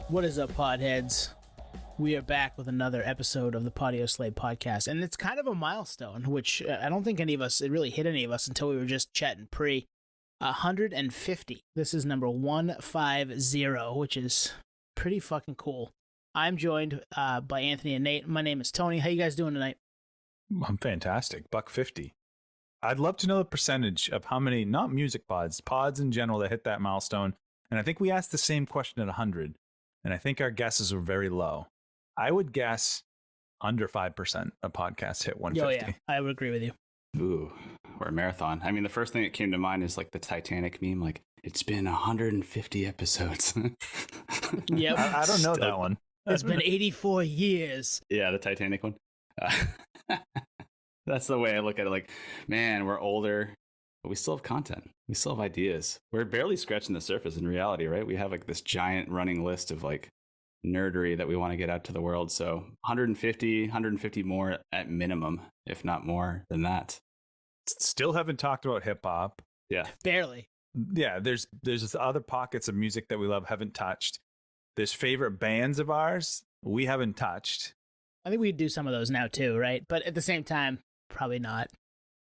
What is up, podheads? We are back with another episode of the Podio Slave podcast, and it's kind of a milestone, which I don't think it really hit any of us until we were just chatting pre. 150. This is number 150, which is pretty fucking cool. I'm joined by Anthony and Nate. My name is Tony. How you guys doing tonight? I'm fantastic. $150. I'd love to know the percentage of how many, not music pods in general that hit that milestone. And I think we asked the same question at 100. And I think our guesses were very low. I would guess under 5% of podcasts hit 150. Oh, yeah. I would agree with you. Ooh, or a marathon. I mean, the first thing that came to mind is like the Titanic meme, like, it's been 150 episodes. Yep. I don't know that one. It's been 84 years. Yeah, the Titanic one. That's the way I look at it. Like, man, we're older, but we still have content. We still have ideas. We're barely scratching the surface in reality, right? We have like this giant running list of like nerdery that we want to get out to the world. So 150 more at minimum, if not more than that. Still haven't talked about hip hop. Yeah. Barely. Yeah, there's other pockets of music that we love, haven't touched. There's favorite bands of ours we haven't touched. I think we'd do some of those now too, right? But at the same time, probably not.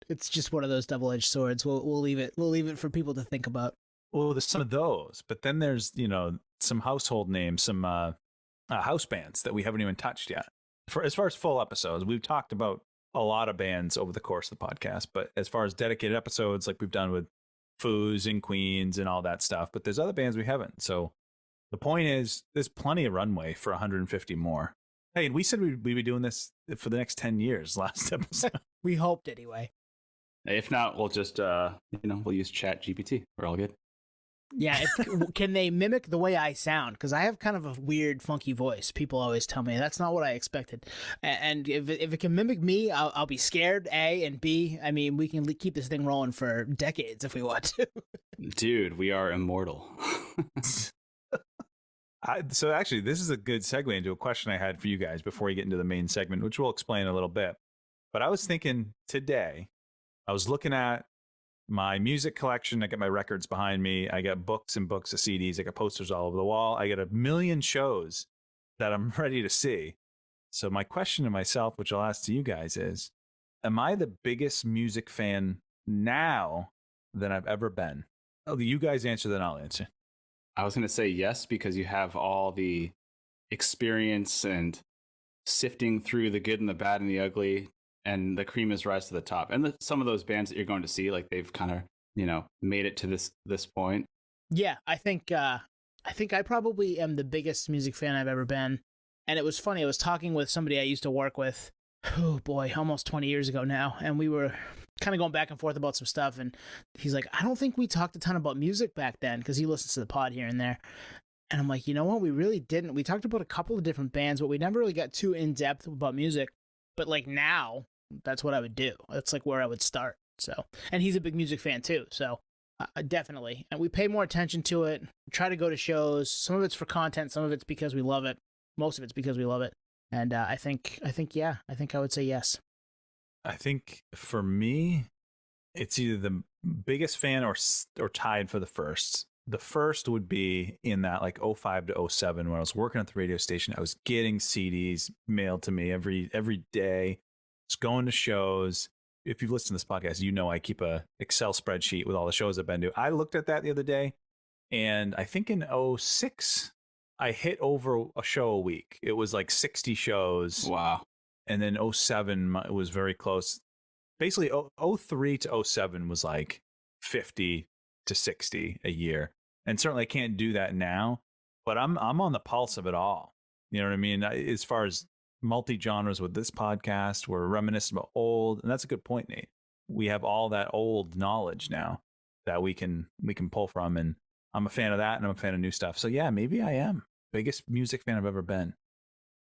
It's just one of those double-edged swords. We'll leave it. We'll leave it for people to think about. Well, there's some of those, but then there's, some household names, some house bands that we haven't even touched yet. For as far as full episodes, we've talked about a lot of bands over the course of the podcast, but as far as dedicated episodes, like we've done with Foos and Queens and all that stuff, but there's other bands we haven't. So the point is, there's plenty of runway for 150 more. Hey, and we said we'd be doing this for the next 10 years last episode. We hoped anyway. If not, we'll just, we'll use Chat GPT. We're all good. Yeah. Can they mimic the way I sound? Because I have kind of a weird, funky voice. People always tell me that's not what I expected. And if it can mimic me, I'll be scared, A, and B, I mean, we can keep this thing rolling for decades if we want to. Dude, we are immortal. So actually, this is a good segue into a question I had for you guys before we get into the main segment, which we'll explain in a little bit. But I was thinking today, I was looking at my music collection. I got my records behind me. I got books and books of CDs. I got posters all over the wall. I got a million shows that I'm ready to see. So my question to myself, which I'll ask to you guys is, am I the biggest music fan now than I've ever been? Oh, you guys answer, then I'll answer. I was going to say yes, because you have all the experience and sifting through the good and the bad and the ugly, and the cream is rise to the top. And some of those bands that you're going to see, like they've kind of, made it to this point. Yeah, I think I probably am the biggest music fan I've ever been. And it was funny. I was talking with somebody I used to work with, oh boy, almost 20 years ago now. And we were kind of going back and forth about some stuff. And he's like, I don't think we talked a ton about music back then, because he listens to the pod here and there. And I'm like, you know what? We really didn't. We talked about a couple of different bands, but we never really got too in depth about music. But like now, that's what I would do. That's like where I would start. So, and he's a big music fan too. So definitely. And we pay more attention to it. We try to go to shows. Some of it's for content. Some of it's because we love it. Most of it's because we love it. And I think I would say yes. I think for me, it's either the biggest fan or tied for the first. The first would be in that like 05 to 07 when I was working at the radio station. I was getting CDs mailed to me every day. Just going to shows. If you've listened to this podcast, you know I keep a Excel spreadsheet with all the shows I've been to. I looked at that the other day, and I think in 06, I hit over a show a week. It was like 60 shows. Wow. And then 07 was very close. Basically, 03 to 07 was like 50 to 60 a year. And certainly I can't do that now, but I'm on the pulse of it all. You know what I mean? As far as multi-genres with this podcast, we're reminiscent about old, and that's a good point, Nate. We have all that old knowledge now that we can pull from, and I'm a fan of that, and I'm a fan of new stuff. So yeah, maybe I am biggest music fan I've ever been.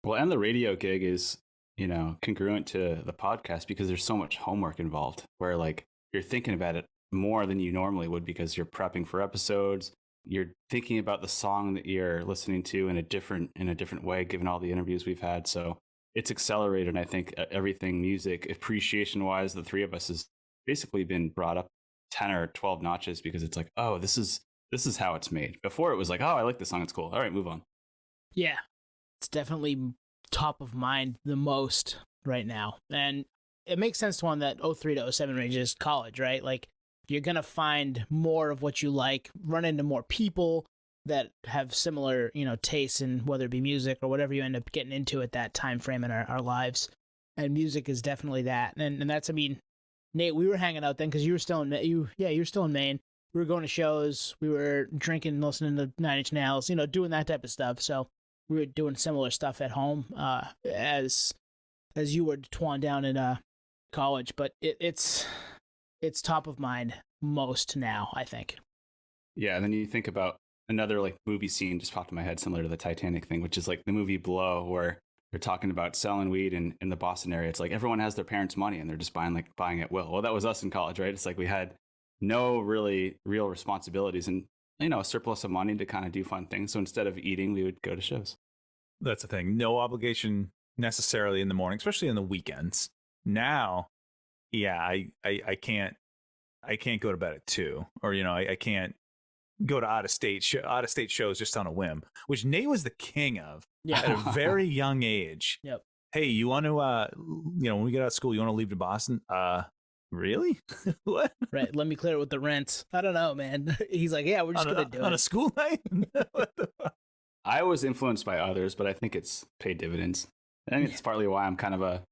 Well, and the radio gig is, congruent to the podcast, because there's so much homework involved where like you're thinking about it more than you normally would, because you're prepping for episodes, You're thinking about the song that you're listening to in a different way, given all the interviews we've had. So it's accelerated. I think everything music appreciation wise, the three of us has basically been brought up 10 or 12 notches because it's like, oh, this is how it's made. Before it was like, oh, I like this song. It's cool. All right, move on. Yeah, it's definitely top of mind the most right now. And it makes sense to one that 03 to 07 range is college, right? Like, you're going to find more of what you like, run into more people that have similar, tastes in whether it be music or whatever you end up getting into at that time frame in our lives. And music is definitely that. And that's, I mean, Nate, we were hanging out then because you were still in you were still in Maine. We were going to shows, we were drinking, listening to Nine Inch Nails, doing that type of stuff. So we were doing similar stuff at home as you were twan down in college. But it's top of mind most now, I think. Yeah, and then you think about another like movie scene just popped in my head, similar to the Titanic thing, which is like the movie Blow, where they're talking about selling weed in the Boston area. It's like everyone has their parents' money and they're just buying at will. Well, that was us in college, right? It's like we had no really real responsibilities and a surplus of money to kind of do fun things. So instead of eating, we would go to shows. That's the thing. No obligation necessarily in the morning, especially in the weekends. Now, yeah, I can't go to bed at 2, or I can't go to out of state shows just on a whim, which Nate was the king of at a very young age. Yep. Hey, you want to when we get out of school, you want to leave to Boston? Really? What? Right. Let me clear it with the rent. I don't know, man. He's like, yeah, we're just gonna do it on a school night. What the fuck? I was influenced by others, but I think it's paid dividends. I think it's partly why I'm kind of a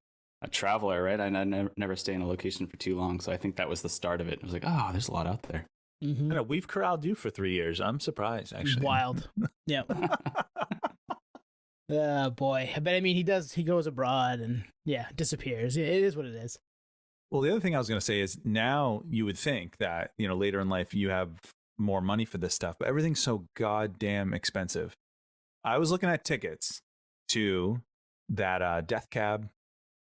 traveler, right? I never stay in a location for too long. So I think that was the start of it. I was like, oh, there's a lot out there. Mm-hmm. I know, we've corralled you for 3 years. I'm surprised, actually. Wild. Yeah. Boy. But I mean, he goes abroad and disappears. It is what it is. Well, the other thing I was going to say is now you would think that, later in life you have more money for this stuff, but everything's so goddamn expensive. I was looking at tickets to that Death Cab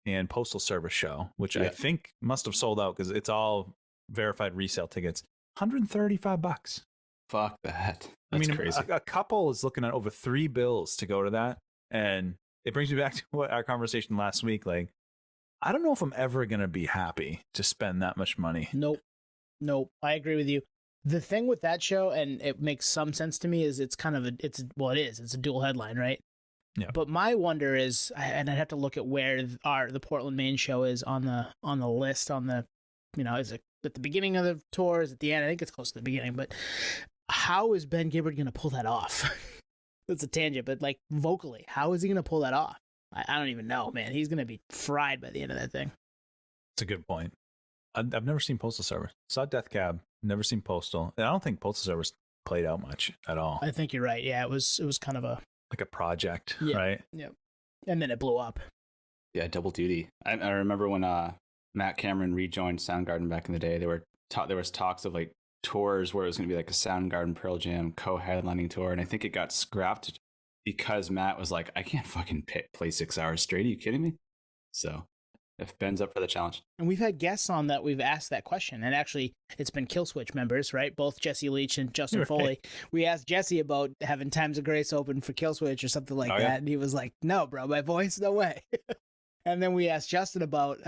and Postal Service show, which I think must have sold out because it's all verified resale tickets. $135. Fuck that. That's crazy. A couple is looking at over 3 bills to go to that. And it brings me back to what our conversation last week. Like, I don't know if I'm ever going to be happy to spend that much money. Nope. I agree with you. The thing with that show, and it makes some sense to me, is it's kind of it's a dual headline, right? Yeah. But my wonder is, and I'd have to look at where the Portland, Maine show is on the list, on the, is it at the beginning of the tour, is it the end? I think it's close to the beginning, but how is Ben Gibbard going to pull that off? That's a tangent, but like vocally, how is he going to pull that off? I don't even know, man. He's going to be fried by the end of that thing. It's a good point. I've never seen Postal Service. Saw Death Cab, never seen Postal. And I don't think Postal Service played out much at all. I think you're right. Yeah, it was kind of like a project, right? Yep. And then it blew up. Yeah, double duty. I remember when Matt Cameron rejoined Soundgarden back in the day. There was talks of like tours where it was going to be like a Soundgarden Pearl Jam co-headlining tour, and I think it got scrapped because Matt was like, I can't fucking play 6 hours straight. Are you kidding me? So if Ben's up for the challenge. And we've had guests on that we've asked that question. And actually, it's been Killswitch members, right? Both Jesse Leach and Justin Foley. We asked Jesse about having Times of Grace open for Killswitch or something like that. Yeah? And he was like, no, bro, my voice, no way. And then we asked Justin about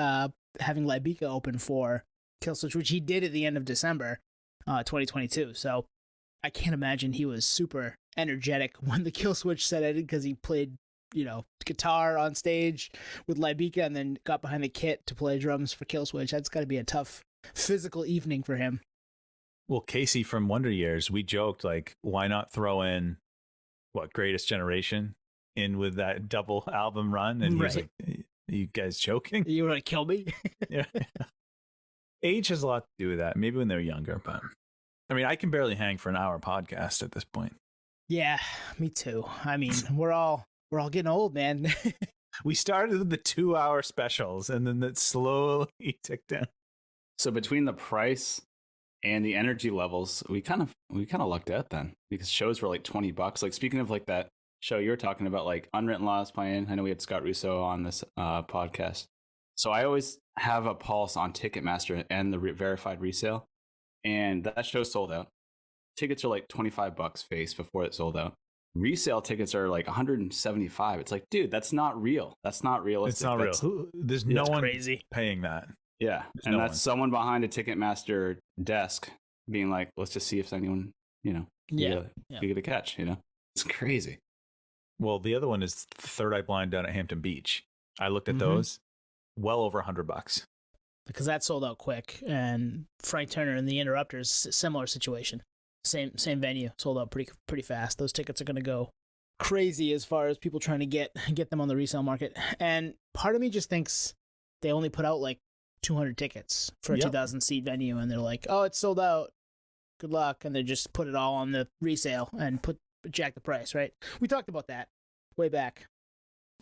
having Libica open for Killswitch, which he did at the end of December 2022. So I can't imagine he was super energetic when the Killswitch set ended because he played, guitar on stage with Libica and then got behind the kit to play drums for Killswitch. That's got to be a tough physical evening for him. Well, Casey from Wonder Years, we joked, like, why not throw in Greatest Generation in with that double album run? And he was like, are you guys joking? You want to kill me? Yeah. Age has a lot to do with that. Maybe when they're younger, but I mean, I can barely hang for an hour podcast at this point. Yeah, me too. I mean, we're all getting old, man. We started with the 2-hour specials and then that slowly ticked down. So between the price and the energy levels, we kind of lucked out then because shows were like $20. Like speaking of like that show you're talking about, like Unwritten Laws playing. I know we had Scott Russo on this podcast. So I always have a pulse on Ticketmaster and the verified resale. And that show sold out. tickets are like $25 face before it sold out. Resale tickets are like 175. It's like, dude, that's not real. That's not realistic. It's not real. There's no one crazy paying that. Yeah. There's and no that's one. someone behind a Ticketmaster desk being like, let's just see if anyone, you get a catch, It's crazy. Well, the other one is Third Eye Blind down at Hampton Beach. I looked at those, well over $100. Because that sold out quick, and Frank Turner and the Interrupters, similar situation. Same venue, sold out pretty fast. Those tickets are going to go crazy as far as people trying to get them on the resale market. And part of me just thinks they only put out like 200 tickets for a 2,000 seat venue, and they're like, "Oh, it's sold out. Good luck," and they just put it all on the resale and jack the price. Right? We talked about that way back.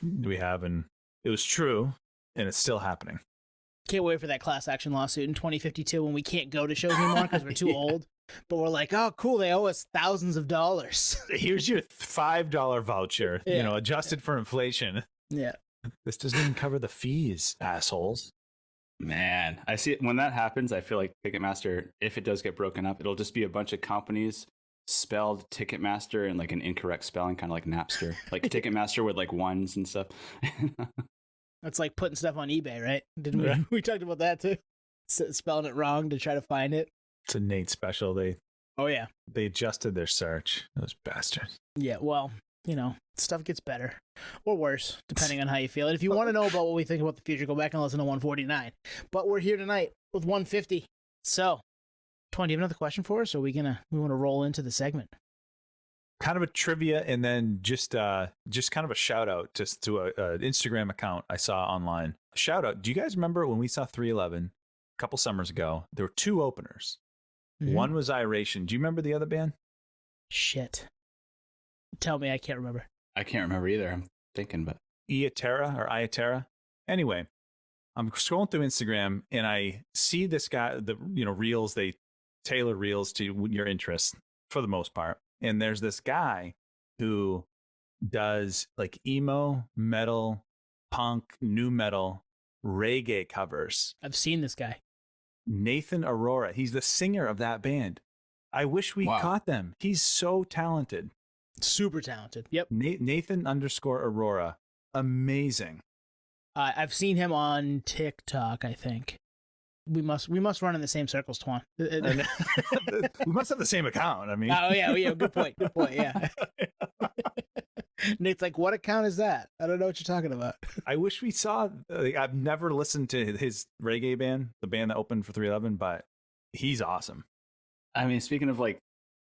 We have, and it was true, and it's still happening. Can't wait for that class action lawsuit in 2052 when we can't go to shows anymore because we're too old. But we're like, oh, cool, they owe us thousands of dollars. Here's your $5 voucher, adjusted for inflation. Yeah. This doesn't even cover the fees, assholes. Man, I see it. When that happens, I feel like Ticketmaster, if it does get broken up, it'll just be a bunch of companies spelled Ticketmaster in like an incorrect spelling, kind of like Napster, like Ticketmaster with like ones and stuff. That's like putting stuff on eBay, right? Didn't we? We talked about that too. Spelling it wrong to try to find it. It's a Nate special. They adjusted their search. Those bastards. Yeah, well, stuff gets better or worse depending on how you feel. And if you want to know about what we think about the future, go back and listen to 149. But we're here tonight with 150. So, Twan, do you have another question for us, or we want to roll into the segment? Kind of a trivia, and then just kind of a shout out just to a Instagram account I saw online. A shout out. Do you guys remember when we saw 311 a couple summers ago? There were two openers. Mm-hmm. One was Iration. Do you remember the other band? Shit. Tell me, I can't remember. I can't remember either. I'm thinking, but Iatera. Anyway, I'm scrolling through Instagram and I see this guy. The reels, they tailor reels to your interests for the most part. And there's this guy who does like emo, metal, punk, new metal, reggae covers. I've seen this guy. Nathan Aurora. He's the singer of that band. I wish we caught them. He's so talented. Super talented. Yep. Nathan_Aurora. Amazing. I've seen him on TikTok, I think. We must run in the same circles, Twan. We must have the same account. I mean. Oh yeah. Good point. Yeah. Nate's like, what account is that? I don't know what you're talking about. I wish we saw. I've never listened to his reggae band, the band that opened for 311, but he's awesome. I mean, speaking of like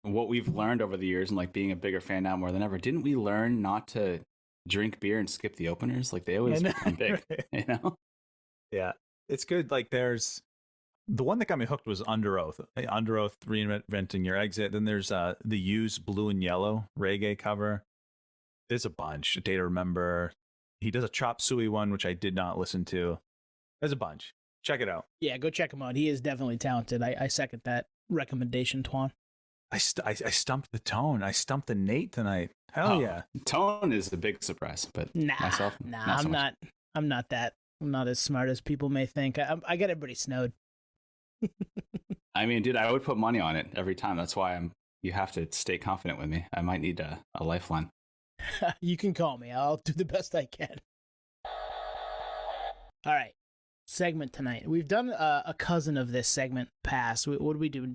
what we've learned over the years and like being a bigger fan now more than ever, didn't we learn not to drink beer and skip the openers? Like they always become big, Yeah, it's good. Like there's the one that got me hooked was Under Oath. Under Oath, Reinventing Your Exit. Then there's the Used Blue and Yellow reggae cover. There's a bunch. A Day to Remember. He does a Chop Suey one, which I did not listen to. There's a bunch. Check it out. Yeah, go check him out. He is definitely talented. I second that recommendation, Twan. I stumped the Tone. I stumped the Nate tonight. Hell yeah. Tone is a big surprise, but myself, I'm not that. I'm not as smart as people may think. I got everybody snowed. I mean, dude, I would put money on it every time. That's why you have to stay confident with me. I might need a lifeline. You can call me. I'll do the best I can. All right. Segment tonight. We've done a cousin of this segment past. What do we do?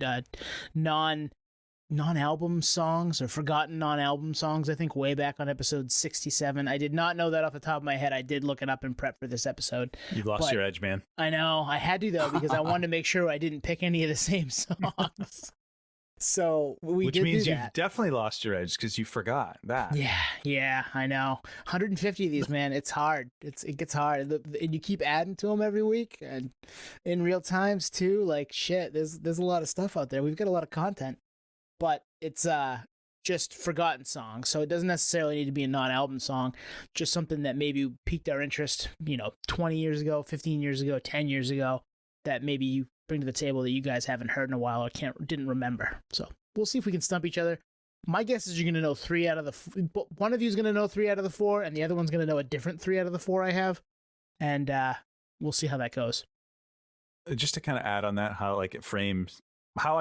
Non-album songs or forgotten non-album songs, I think way back on episode 67. I did not know that off the top of my head. I did look it up in prep for this episode. You've lost your edge, man. I know. I had to, though, because I wanted to make sure I didn't pick any of the same songs. So which means you've definitely lost your edge because you forgot that. Yeah, I know. 150 of these, man. It's hard. It gets hard, and you keep adding to them every week, and in real times too. Like shit, there's a lot of stuff out there. We've got a lot of content, but it's just forgotten songs. So it doesn't necessarily need to be a non-album song. Just something that maybe piqued our interest, 20 years ago, 15 years ago, 10 years ago, that maybe you bring to the table that you guys haven't heard in a while or didn't remember. So we'll see if we can stump each other. My guess is you're going to know 3 out of the one of you is going to know 3 out of the 4, and the other one's going to know a different 3 out of the 4 I have, and we'll see how that goes. Just to kind of add on that, how I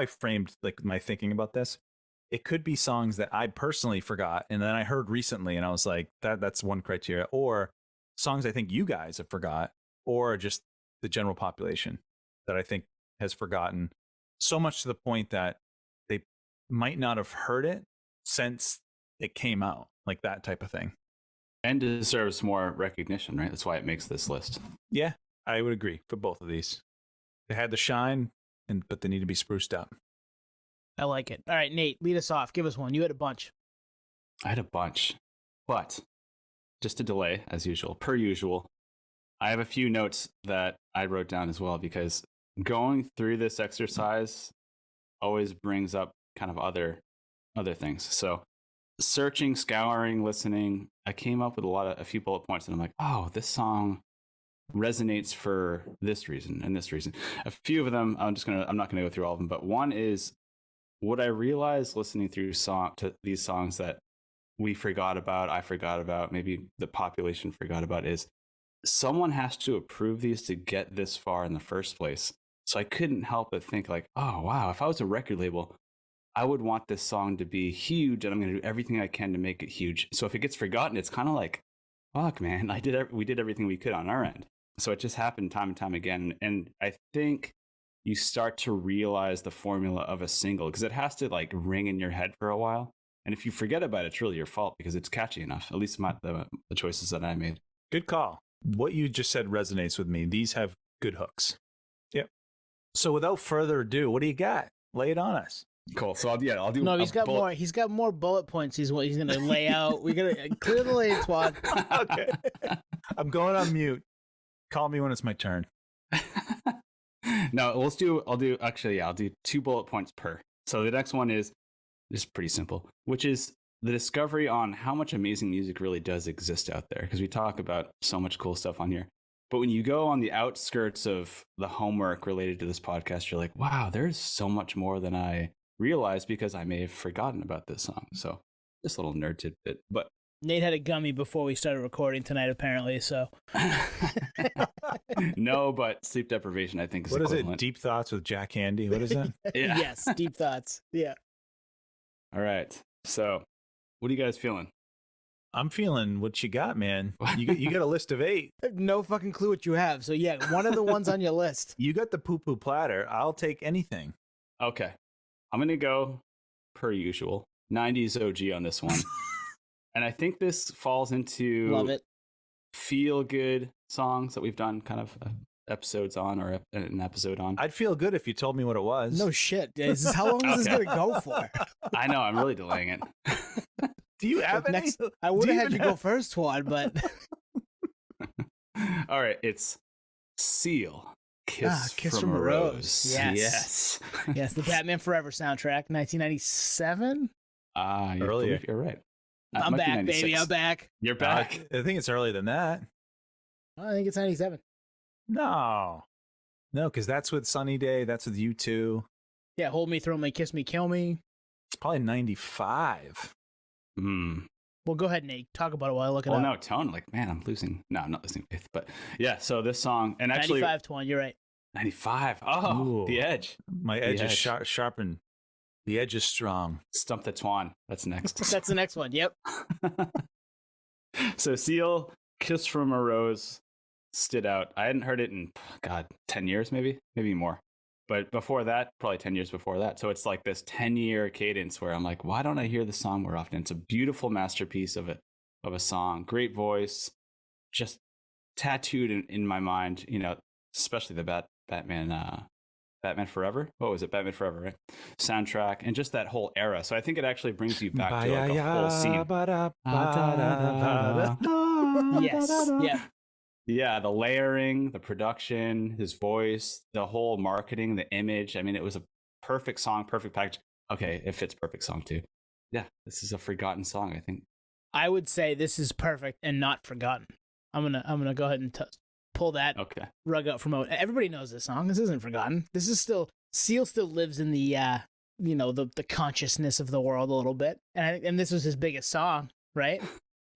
framed like my thinking about this. it could be songs that I personally forgot and then I heard recently and I was like, that's one criteria. Or songs I think you guys have forgot, or just the general population that I think has forgotten, so much to the point that they might not have heard it since it came out, like that type of thing. And deserves more recognition, right? That's why it makes this list. Yeah, I would agree for both of these. They had the shine, but they need to be spruced up. I like it. All right, Nate, lead us off. Give us one. You had a bunch. I had a bunch, but just a delay as usual, per usual. I have a few notes that I wrote down as well, because going through this exercise always brings up kind of other things. So searching, scouring, listening, I came up with a few bullet points, and I'm like, oh, this song resonates for this reason and this reason. A few of them, I'm not gonna go through all of them, but one is what I realized listening through to these songs that I forgot about, maybe the population forgot about, is someone has to approve these to get this far in the first place. So I couldn't help but think like, oh wow, if I was a record label, I would want this song to be huge, and I'm going to do everything I can to make it huge. So if it gets forgotten, it's kind of like, fuck, man, we did everything we could on our end. So it just happened time and time again. And I think you start to realize the formula of a single, because it has to like ring in your head for a while. And if you forget about it, it's really your fault, because it's catchy enough, at least the choices that I made. Good call. What you just said resonates with me. These have good hooks. Yep. So without further ado, what do you got? Lay it on us. Cool. So I'll do. No, he's got more. He's got more bullet points. He's going to lay out. We're going to clear the lane, Swan. Okay. I'm going on mute. Call me when it's my turn. No, I'll do 2 bullet points per. So the next one is just pretty simple, which is the discovery on how much amazing music really does exist out there. Because we talk about so much cool stuff on here. But when you go on the outskirts of the homework related to this podcast, you're like, wow, there's so much more than I realized, because I may have forgotten about this song. So just a little nerd tidbit. But Nate had a gummy before we started recording tonight, apparently. So no, but sleep deprivation, I think, is what equivalent. Is it? Deep Thoughts with Jack Handy. What is that? Yeah. Yes, Deep Thoughts. Yeah. All right. So what are you guys feeling? I'm feeling what you got, man. You got a list of 8. I have no fucking clue what you have. So yeah, one of the ones on your list. You got the poo-poo platter. I'll take anything. Okay. I'm going to go, per usual, 90s OG on this one. And I think this falls into Love it. feel-good songs that we've done kind of episodes on, or an episode on. I'd feel good if you told me what it was. No shit. How long is this going to go for? I know. I'm really delaying it. Do you have any? I would have had you go first, Juan, but... All right. It's Seal. Kiss from a Rose. Yes. Yes, the Batman Forever soundtrack, 1997? Earlier. You're right. I'm back, baby. I'm back. You're back. I think it's earlier than that. I think it's 97. No, because that's with Sunny Day. That's with U2. Yeah, Hold Me, Throw Me, Kiss Me, Kill Me. It's probably 95. Well, go ahead, Nate. Talk about it while I look it up. Oh, no, tone. Like, man, I'm losing. No, I'm not listening to Faith. But yeah, so this song, and actually. 95, Twan, you're right. 95. Oh, Ooh. The Edge. My edge is sharpened. The edge is strong. Stump the Twan. That's next. That's the next one. Yep. So Seal, Kiss from a Rose stood out. I hadn't heard it in, 10 years, maybe more. But before that, probably 10 years before that. So it's like this 10-year cadence where I'm like, why don't I hear the song more often? It's a beautiful masterpiece of a song. Great voice, just tattooed in my mind, especially the Batman Forever. What was it? Batman Forever, right? Soundtrack, and just that whole era. So I think it actually brings you back to like a whole scene. Yes. Yeah. Yeah, the layering, the production, his voice, the whole marketing, the image. I mean, it was a perfect song, perfect package. Okay, it fits perfect song too. Yeah, this is a forgotten song, I think. I would say this is perfect and not forgotten. I'm gonna go ahead and pull that rug out from out. Everybody knows this song. This isn't forgotten. This is Seal still lives in the the consciousness of the world a little bit. And this was his biggest song, right?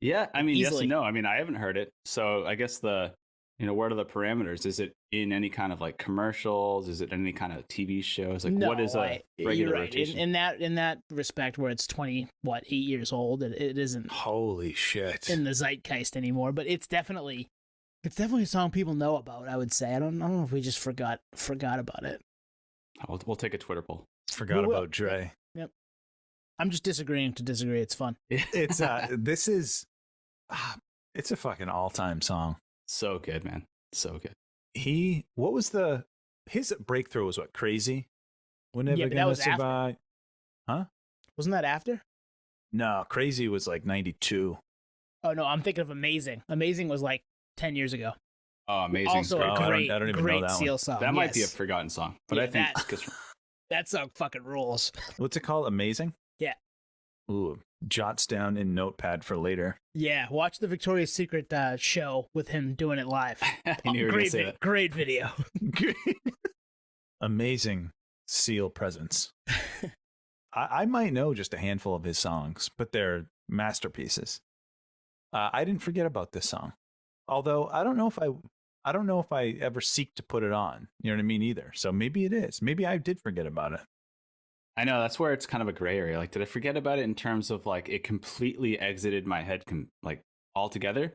Yeah, I mean, Easily. yes and no. I mean, I haven't heard it, so I guess the What are the parameters? Is it in any kind of like commercials? Is it any kind of TV shows? Like, No, what is a regular you're right. rotation? In that respect, where it's 8 years old, it isn't Holy shit. in the zeitgeist anymore. But it's definitely a song people know about. I would say. I don't know if we just forgot about it. We'll take a Twitter poll. Forgot about Dre. Yep. I'm just disagreeing to disagree. It's fun. It's it's a fucking all-time song. So good, man. So good. His breakthrough was what, Crazy? We're never Yeah, but that gonna was after. survive. Huh? Wasn't that after? No, Crazy was like 92. Oh no, I'm thinking of Amazing. Amazing was like 10 years ago. Oh, amazing. Also a great, I don't even know great that one. Seal song. That might be a yes. forgotten song, but Yeah, I think that song fucking rules. What's it called? Amazing? Yeah. Ooh, jots down in notepad for later. Yeah, watch the Victoria's Secret show with him doing it live. I knew you were gonna say that. Great video. Amazing Seal presence. I might know just a handful of his songs, but they're masterpieces. I didn't forget about this song, although I don't know if I ever seek to put it on. You know what I mean? Either. So maybe it is. Maybe I did forget about it. I know that's where it's kind of a gray area. Like, did I forget about it in terms of like it completely exited my head like altogether?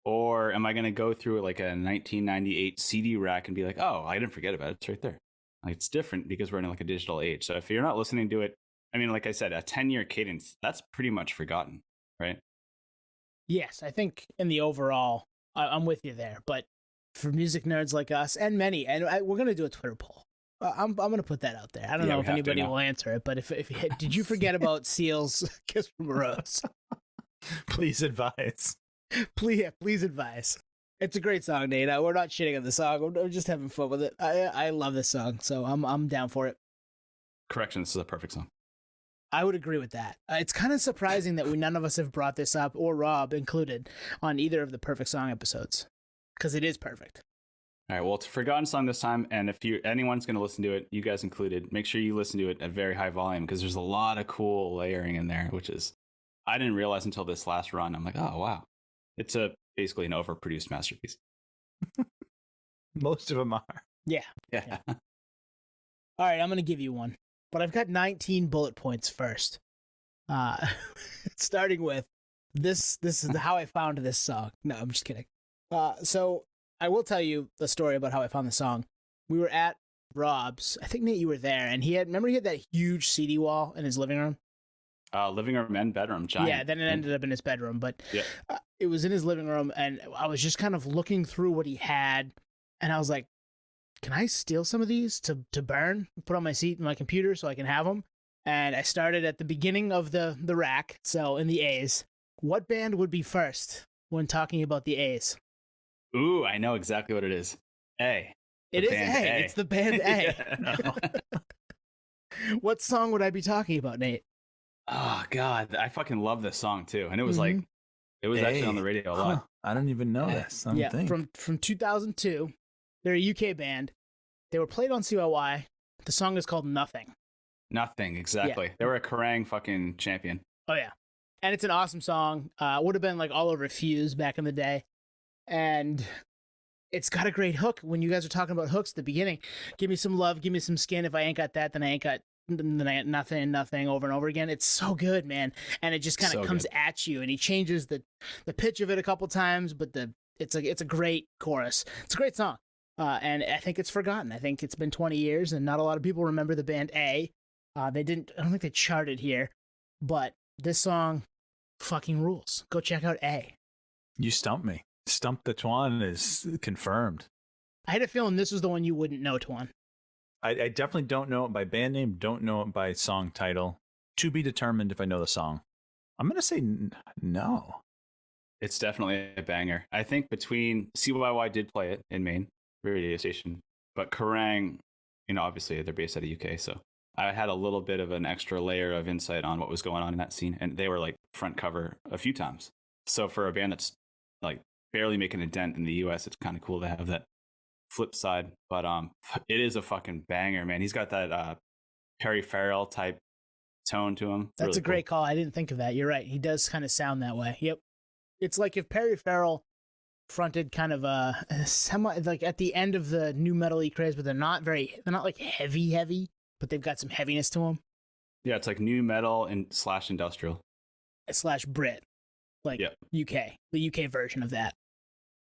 Or am I going to go through like a 1998 CD rack and be like, oh, I didn't forget about it. It's right there. Like, it's different because we're in like a digital age. So if you're not listening to it, I mean, like I said, a 10-year cadence, that's pretty much forgotten, right? Yes, I think in the overall, I'm with you there. But for music nerds like us and many, and we're going to do a Twitter poll. I'm going to put that out there. I don't know if anybody will answer it, but if did you forget about Seal's Kiss from a Rose? Please advise. Please advise. It's a great song, Nate. We're not shitting on the song. I'm just having fun with it. I love this song, so I'm down for it. Correction, this is a perfect song. I would agree with that. It's kind of surprising that none of us have brought this up, or Rob included, on either of the Perfect Song episodes, because it is perfect. All right, well, it's a forgotten song this time, and if anyone's going to listen to it, you guys included, make sure you listen to it at very high volume, because there's a lot of cool layering in there, which is, I didn't realize until this last run. I'm like, oh, wow. It's basically an overproduced masterpiece. Most of them are. Yeah. All right, I'm going to give you one, but I've got 19 bullet points first. Starting with this is how I found this song. No, I'm just kidding. So I will tell you the story about how I found the song. We were at Rob's. I think, Nate, you were there, and he had that huge CD wall in his living room. Living room and bedroom, giant. Yeah, then it ended up in his bedroom, but yeah. It was in his living room, and I was just kind of looking through what he had, and I was like, can I steal some of these to burn, put on my computer so I can have them? And I started at the beginning of the rack, so in the A's. What band would be first when talking about the A's? Ooh, I know exactly what it is. A. It is A. It's the band A. Yeah, What song would I be talking about, Nate? Oh, God. I fucking love this song, too. And it was like, it was actually on the radio a lot. Huh. I don't even know this. I don't think. From 2002. They're a UK band. They were played on CIV. The song is called Nothing. Nothing, exactly. Yeah. They were a Kerrang fucking champion. Oh, yeah. And it's an awesome song. Would have been like all over Fuse back in the day. And it's got a great hook. When you guys are talking about hooks at the beginning, give me some love, give me some skin. If I ain't got that, then I ain't got nothing over and over again. It's so good, man. And it just kind of comes at you, and he changes the pitch of it a couple times, but it's a great chorus. It's a great song. And I think it's forgotten. I think it's been 20 years and not a lot of people remember the band A. I don't think they charted here, but this song fucking rules. Go check out A. You stumped me. Stump the Twan is confirmed. I had a feeling this was the one you wouldn't know, Twan. I definitely don't know it by band name, don't know it by song title. To be determined if I know the song. I'm going to say no. It's definitely a banger. I think between CYY did play it in Maine, radio station, but Kerrang, obviously they're based out of UK, so I had a little bit of an extra layer of insight on what was going on in that scene, and they were like front cover a few times. So for a band that's like barely making a dent in the US, it's kind of cool to have that flip side. But it is a fucking banger, man. He's got that Perry Farrell type tone to him. That's really a great call. I didn't think of that. You're right. He does kind of sound that way. Yep. It's like if Perry Farrell fronted kind of semi like at the end of the new metal-y craze, but they're not like heavy, but they've got some heaviness to them. Yeah, it's like new metal and / industrial / Brit, like UK, the UK version of that.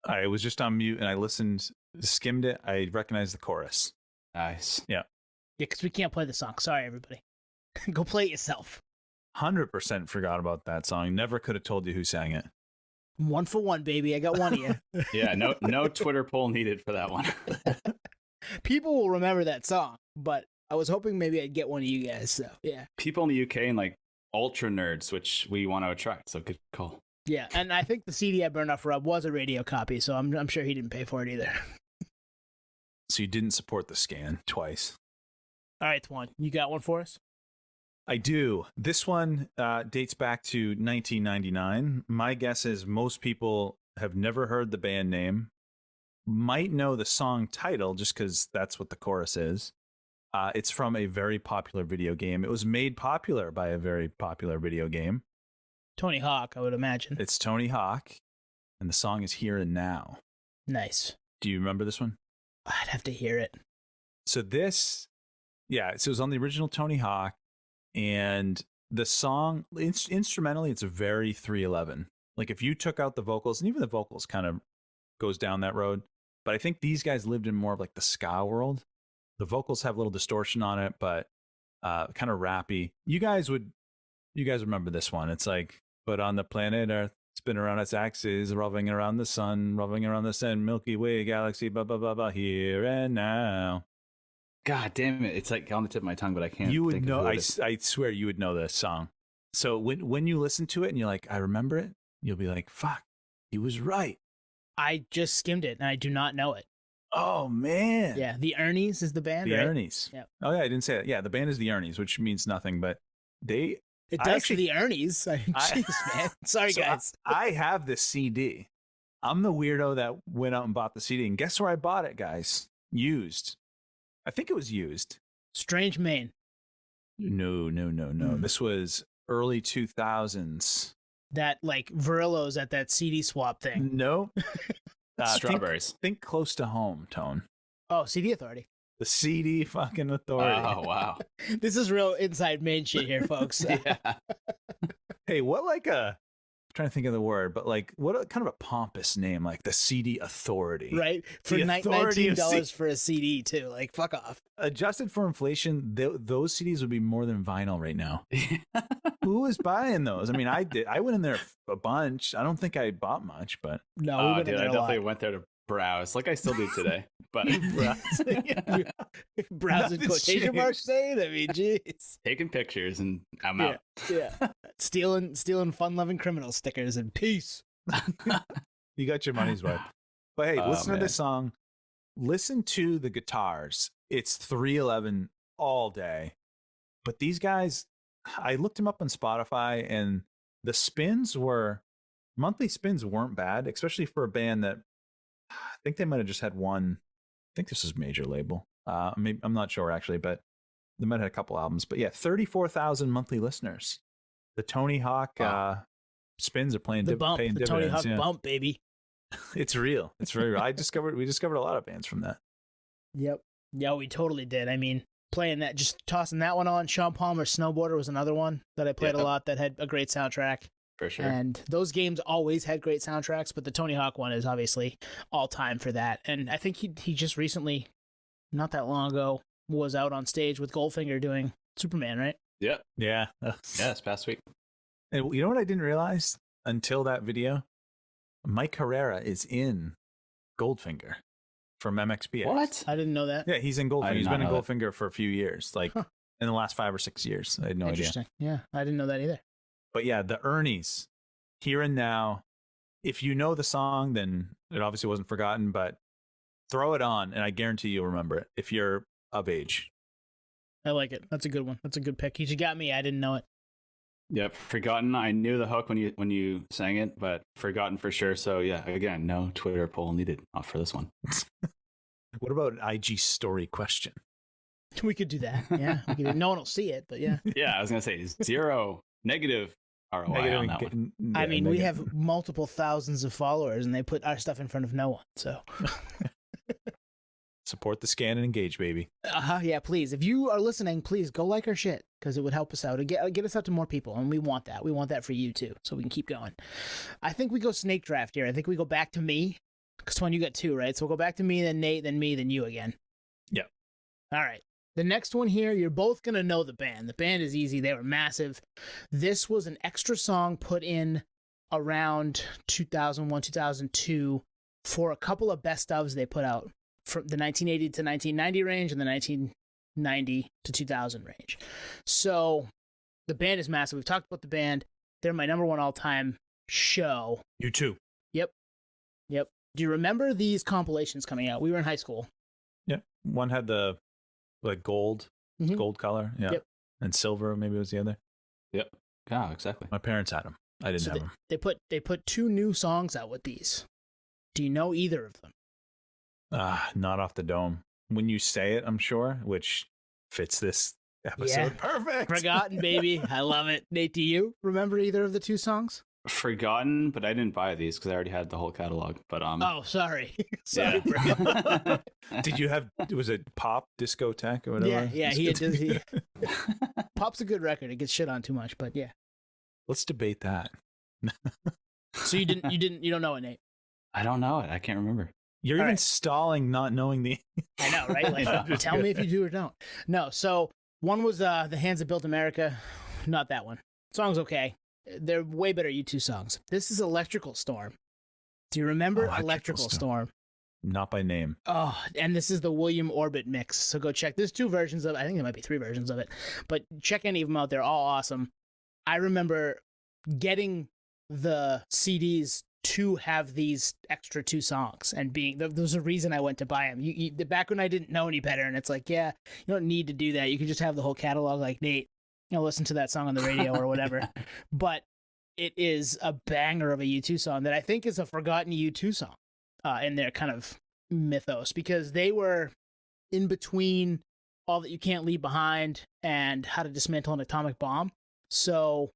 I was just on mute and I listened, skimmed it. I recognized the chorus. Nice. Yeah. Yeah, because we can't play the song. Sorry, everybody. Go play it yourself. 100% forgot about that song. Never could have told you who sang it. 1 for 1, baby. I got one of you. Yeah, no Twitter poll needed for that one. People will remember that song, but I was hoping maybe I'd get one of you guys. So yeah. People in the UK and like ultra nerds, which we want to attract. So good call. Yeah, and I think the CD I burned off for Rob was a radio copy, so I'm sure he didn't pay for it either. So you didn't support the scan twice. All right, Twan, you got one for us? I do. This one dates back to 1999. My guess is most people have never heard the band name, might know the song title just because that's what the chorus is. It's from a very popular video game. It was made popular by a very popular video game. Tony Hawk, I would imagine. It's Tony Hawk, and the song is Here and Now. Nice. Do you remember this one? I'd have to hear it. So this, so it was on the original Tony Hawk, and the song, instrumentally, it's very 311. Like if you took out the vocals, and even the vocals kind of goes down that road, but I think these guys lived in more of like the ska world. The vocals have a little distortion on it, but kind of rappy. You guys remember this one. It's like, but on the planet Earth, spin around its axis, revolving around the sun, Milky Way galaxy, blah, blah, blah, blah, here and now. God damn it. It's like on the tip of my tongue, but I can't. You would know. I swear you would know this song. So when you listen to it and you're like, I remember it, you'll be like, fuck, he was right. I just skimmed it and I do not know it. Oh, man. Yeah, the Ernies is the band, The right? Ernies. Yeah. Oh, yeah, I didn't say that. Yeah, the band is the Ernies, which means nothing, but they... It does for the Ernies. Jeez, man. Sorry, guys. I have this CD. I'm the weirdo that went out and bought the CD. And guess where I bought it, guys? Used. I think it was used. Strange Maine. No. This was early 2000s. That, like, Verillo's at that CD swap thing. No. Strawberries. Think close to home, Tone. Oh, CD Authority. The CD fucking Authority. Oh, wow. This is real inside Maine shit here, folks. Yeah. Hey, what I'm trying to think of the word, but like what kind of a pompous name, like the CD Authority. Right? For $19 for a CD, too. Like, fuck off. Adjusted for inflation, those CDs would be more than vinyl right now. Who was buying those? I mean, I did. I went in there a bunch. I don't think I bought much, but... No, I definitely went there to browse, like I still do today. But browsing quotation marks saying, I mean, jeez. Taking pictures and I'm out. Yeah. Stealing fun-loving criminal stickers and peace. You got your money's worth. But hey, listen to this song. Listen to the guitars. It's 311 all day. But these guys, I looked them up on Spotify, and the monthly spins weren't bad, especially for a band that I think they might have just had one. I think this is major label. Maybe, I'm not sure actually, but they might have had a couple albums. But yeah, 34,000 monthly listeners. The Tony Hawk spins are paying the dividends. Tony Hawk bump, baby. It's real. It's very real. We discovered a lot of bands from that. Yep. Yeah, we totally did. I mean, playing that, just tossing that one on. Sean Palmer's Snowboarder was another one that I played a lot that had a great soundtrack. For sure. And those games always had great soundtracks, but the Tony Hawk one is obviously all time for that. And I think he just recently, not that long ago, was out on stage with Goldfinger doing Superman, right? Yep. Yeah. This past week. And you know what I didn't realize until that video? Mike Herrera is in Goldfinger from MXPX. What? I didn't know that. Yeah, he's in Goldfinger. He's been in know Goldfinger for a few years, like in the last 5 or 6 years. I had no idea. Interesting. Yeah, I didn't know that either. But yeah, the Ernies, Here and Now. If you know the song, then it obviously wasn't forgotten, but throw it on, and I guarantee you'll remember it if you're of age. I like it. That's a good one. That's a good pick. You got me. I didn't know it. Yep, forgotten. I knew the hook when you sang it, but forgotten for sure. So yeah, again, no Twitter poll needed for this one. What about an IG story question? We could do that. Yeah, no one will see it, but yeah. Yeah, I was gonna say 0 negative ROI Negative on that one. I mean, we negative. have multiple thousands of followers, and they put our stuff in front of no one. So, Support the scan and engage, baby. yeah, please. If you are listening, please go like our shit because it would help us out and get us out to more people, and we want that. We want that for you too, so we can keep going. I think we go snake draft here. I think we go back to me because Twan, you got two, right? So we'll go back to me, then Nate, then me, then you again. Yep. All right. The next one here, you're both gonna know the band. The band is easy. They were massive. This was an extra song put in around 2001, 2002 for a couple of best ofs they put out from the 1980 to 1990 range and the 1990 to 2000 range. So the band is massive. We've talked about the band. They're my number one all-time show. You too. Yep. Do you remember these compilations coming out? We were in high school. Yeah. One had the like gold color. Yeah. Yep. And silver, maybe was the other. Yep. Yeah, exactly. My parents had them. I didn't have them. They put two new songs out with these. Do you know either of them? Not off the dome. When you say it, I'm sure, which fits this episode. Yeah. Perfect. Forgotten, baby. I love it. Nate, do you remember either of the two songs? Forgotten, but I didn't buy these because I already had the whole catalog. But Oh, sorry. Sorry, yeah. bro. Did you have, was it Pop Discotheque or whatever? Yeah, he Pop's a good record. It gets shit on too much, but yeah. Let's debate that. So you don't know it, Nate. I don't know it. I can't remember. You're All even right. stalling, not knowing the. I know, right? Like, tell me if you do or don't. No, so one was The Hands That Built America. Not that one. Song's okay. They're way better U2 songs. This is Electrical Storm. Do you remember Electrical Storm? Not by name. Oh, and this is the William Orbit mix. So go check. There's two versions of it. I think there might be three versions of it. But check any of them out. They're all awesome. I remember getting the CDs to have these extra two songs and there's a reason I went to buy them. Back when I didn't know any better, and it's like, yeah, you don't need to do that. You can just have the whole catalog like Nate, listen to that song on the radio or whatever. But it is a banger of a U2 song that I think is a forgotten U2 song in their kind of mythos, because they were in between All That You Can't Leave Behind and How to Dismantle an Atomic Bomb. So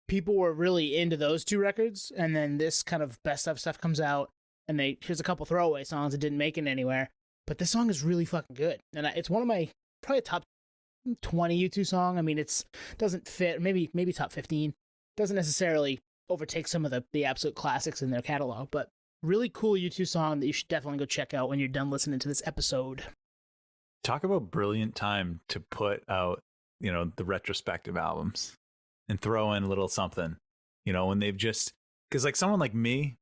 people were really into those two records, and then this kind of best of stuff comes out, and here's a couple throwaway songs that didn't make it anywhere, but this song is really fucking good, and it's one of my probably a top 20 U2 song. I mean, it's doesn't fit, maybe top 15. Doesn't necessarily overtake some of the absolute classics in their catalog, but really cool U2 song that you should definitely go check out when you're done listening to this episode. Talk about brilliant time to put out, the retrospective albums and throw in a little something, when they've just, because like someone like me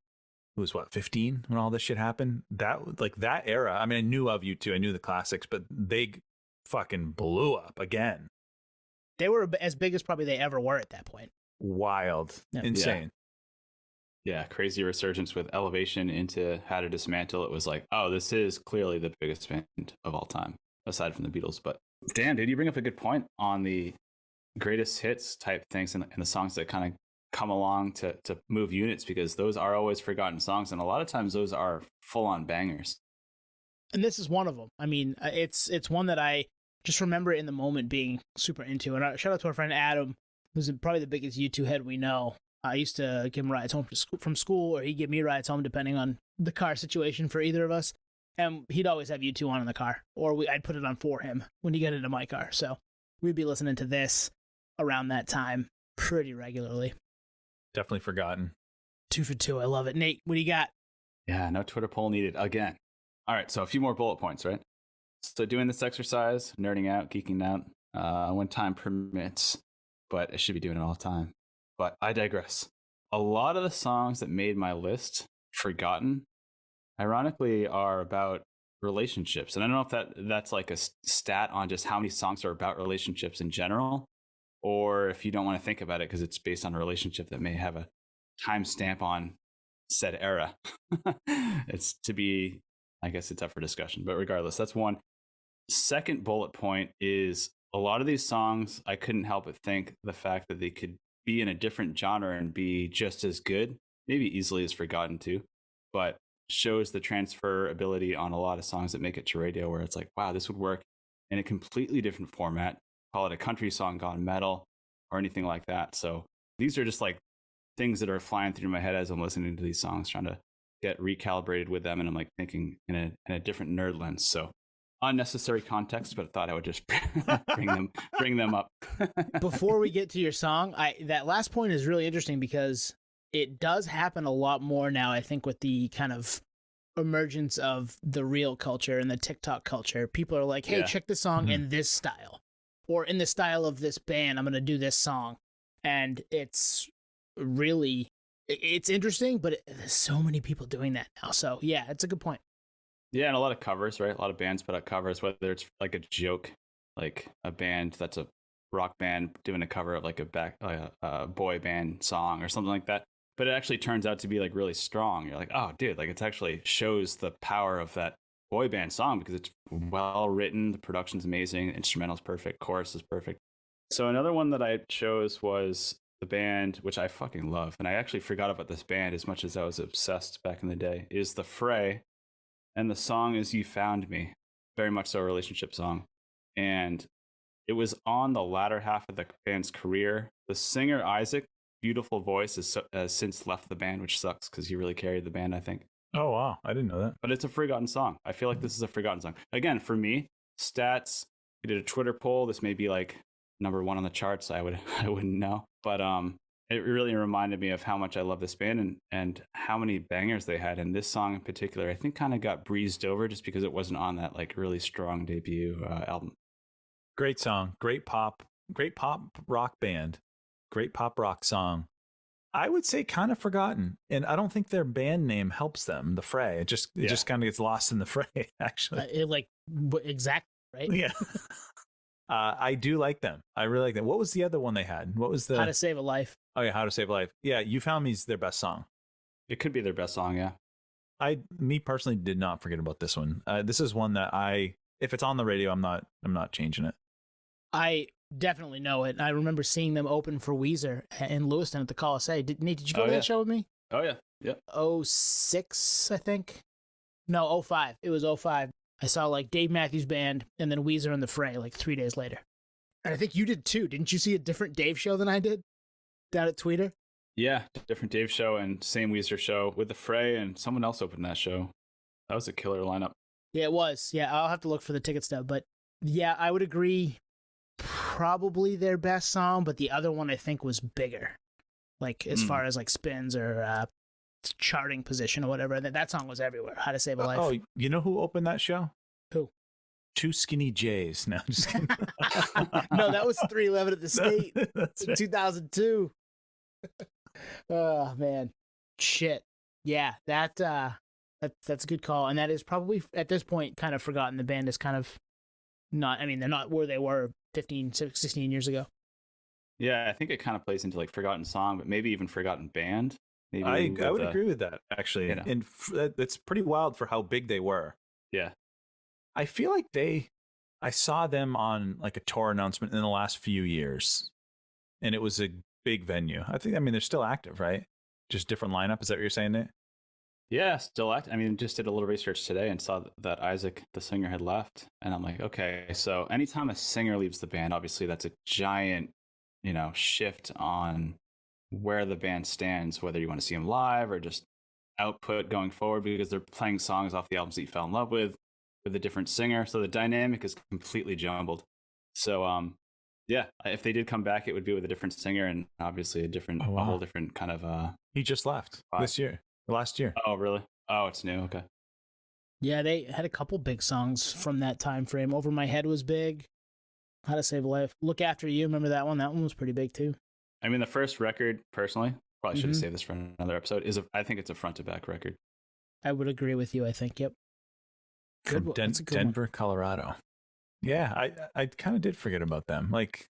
who was 15 when all this shit happened, that era, I mean, I knew of U2, I knew the classics, but they fucking blew up again. They were as big as probably they ever were at that point. Wild. Yeah. Insane. Yeah, crazy resurgence with Elevation into How to Dismantle. It was like, oh, this is clearly the biggest band of all time, aside from the Beatles. But damn, dude, you bring up a good point on the greatest hits type things and the songs that kind of come along to move units, because those are always forgotten songs, and a lot of times those are full-on bangers. And this is one of them. I mean, it's one that I just remember in the moment being super into. And shout out to our friend Adam, who's probably the biggest U2 head we know. I used to give him rides home from school, or he'd give me rides home depending on the car situation for either of us. And he'd always have U2 on in the car, or I'd put it on for him when he got into my car. So we'd be listening to this around that time pretty regularly. Definitely forgotten. 2 for 2. I love it. Nate, what do you got? Yeah, no Twitter poll needed again. All right, so a few more bullet points, right? So doing this exercise, nerding out, geeking out, when time permits, but I should be doing it all the time. But I digress. A lot of the songs that made my list forgotten, ironically, are about relationships. And I don't know if that's like a stat on just how many songs are about relationships in general, or if you don't want to think about it because it's based on a relationship that may have a timestamp on said era. It's to be, I guess it's up for discussion, but regardless, that's one. Second bullet point is a lot of these songs, I couldn't help but think the fact that they could be in a different genre and be just as good, maybe easily as forgotten too, but shows the transferability on a lot of songs that make it to radio, where it's like, wow, this would work in a completely different format. Call it a country song gone metal or anything like that. So these are just like things that are flying through my head as I'm listening to these songs, trying to get recalibrated with them. And I'm like thinking in a different nerd lens. So unnecessary context, but I thought I would just bring them up. Before we get to your song, that last point is really interesting because it does happen a lot more now, I think, with the kind of emergence of the reel culture and the TikTok culture. People are like, hey, check this song in this style, or in the style of this band, I'm going to do this song. And it's really, it's interesting, but there's so many people doing that now. So yeah, it's a good point. Yeah, and a lot of covers, right? A lot of bands put out covers, whether it's like a joke, like a band that's a rock band doing a cover of like a boy band song or something like that. But it actually turns out to be like really strong. You're like, oh, dude, like it actually shows the power of that boy band song because it's well written, the production's amazing, the instrumental's perfect, chorus is perfect. So another one that I chose was the band, which I fucking love, and I actually forgot about this band as much as I was obsessed back in the day, is The Fray. And the song is You Found Me, very much so a relationship song. And it was on the latter half of the band's career. The singer, Isaac, beautiful voice, has since left the band, which sucks because he really carried the band, I think. Oh, wow. I didn't know that. But it's a forgotten song. I feel like this is a forgotten song. Again, for me, stats, we did a Twitter poll. This may be like number one on the charts. I wouldn't know. But it really reminded me of how much I love this band and how many bangers they had. And this song in particular, I think kind of got breezed over just because it wasn't on that like really strong debut album. Great song, great pop rock band, great pop rock song. I would say kind of forgotten, and I don't think their band name helps them. The Fray, it just kind of gets lost in the fray. Actually, Exactly right. Yeah. I do like them. I really like them. What was the other one they had? What was the How to Save a Life? Oh yeah, How to Save a Life. Yeah, You Found Me's their best song. It could be their best song, yeah. Me personally did not forget about this one. This is one that if it's on the radio, I'm not changing it. I definitely know it. I remember seeing them open for Weezer in Lewiston at the Coliseum. Nate, did you go to that show with me? Oh yeah, yeah. 06, I think. No, 05. It was 05. I saw like Dave Matthews Band and then Weezer and The Fray like 3 days later. And I think you did too. Didn't you see a different Dave show than I did down at Tweeter? Yeah, different Dave show and same Weezer show with The Fray, and someone else opened that show. That was a killer lineup. Yeah, it was. Yeah, I'll have to look for the ticket stub. But yeah, I would agree. Probably their best song, but the other one I think was bigger. Like as far as like spins or charting position or whatever. That song was everywhere. How to Save a Life. Oh, you know who opened that show? Who? Two Skinny Jays. No, just kidding. No, that was 311 at the State in 2002. Oh man, shit. Yeah, that's a good call, and that is probably at this point kind of forgotten. The band is kind of not. I mean, they're not where they were 15, 16 years ago. Yeah, I think it kind of plays into like forgotten song, but maybe even forgotten band. Maybe I would agree with that, actually. You know. And it's pretty wild for how big they were. Yeah. I feel like I saw them on like a tour announcement in the last few years, and it was a big venue. I mean, they're still active, right? Just different lineup. Is that what you're saying, Nate? Yeah, still active. I mean, just did a little research today and saw that Isaac, the singer, had left. And I'm like, okay, so anytime a singer leaves the band, obviously that's a giant, shift on where the band stands, whether you want to see them live or just output going forward, because they're playing songs off the albums that you fell in love with a different singer. So the dynamic is completely jumbled. So, yeah, if they did come back, it would be with a different singer and obviously a whole different kind of. He just left last year. Oh, really? Oh, it's new. Okay. Yeah, they had a couple big songs from that time frame. Over My Head was big. How to Save a Life. Look After You. Remember that one? That one was pretty big too. I mean, the first record, personally, probably should have saved this for another episode. I think it's a front to back record. I would agree with you. I think. Yep. From Denver, Colorado. Yeah, I kind of did forget about them. Like,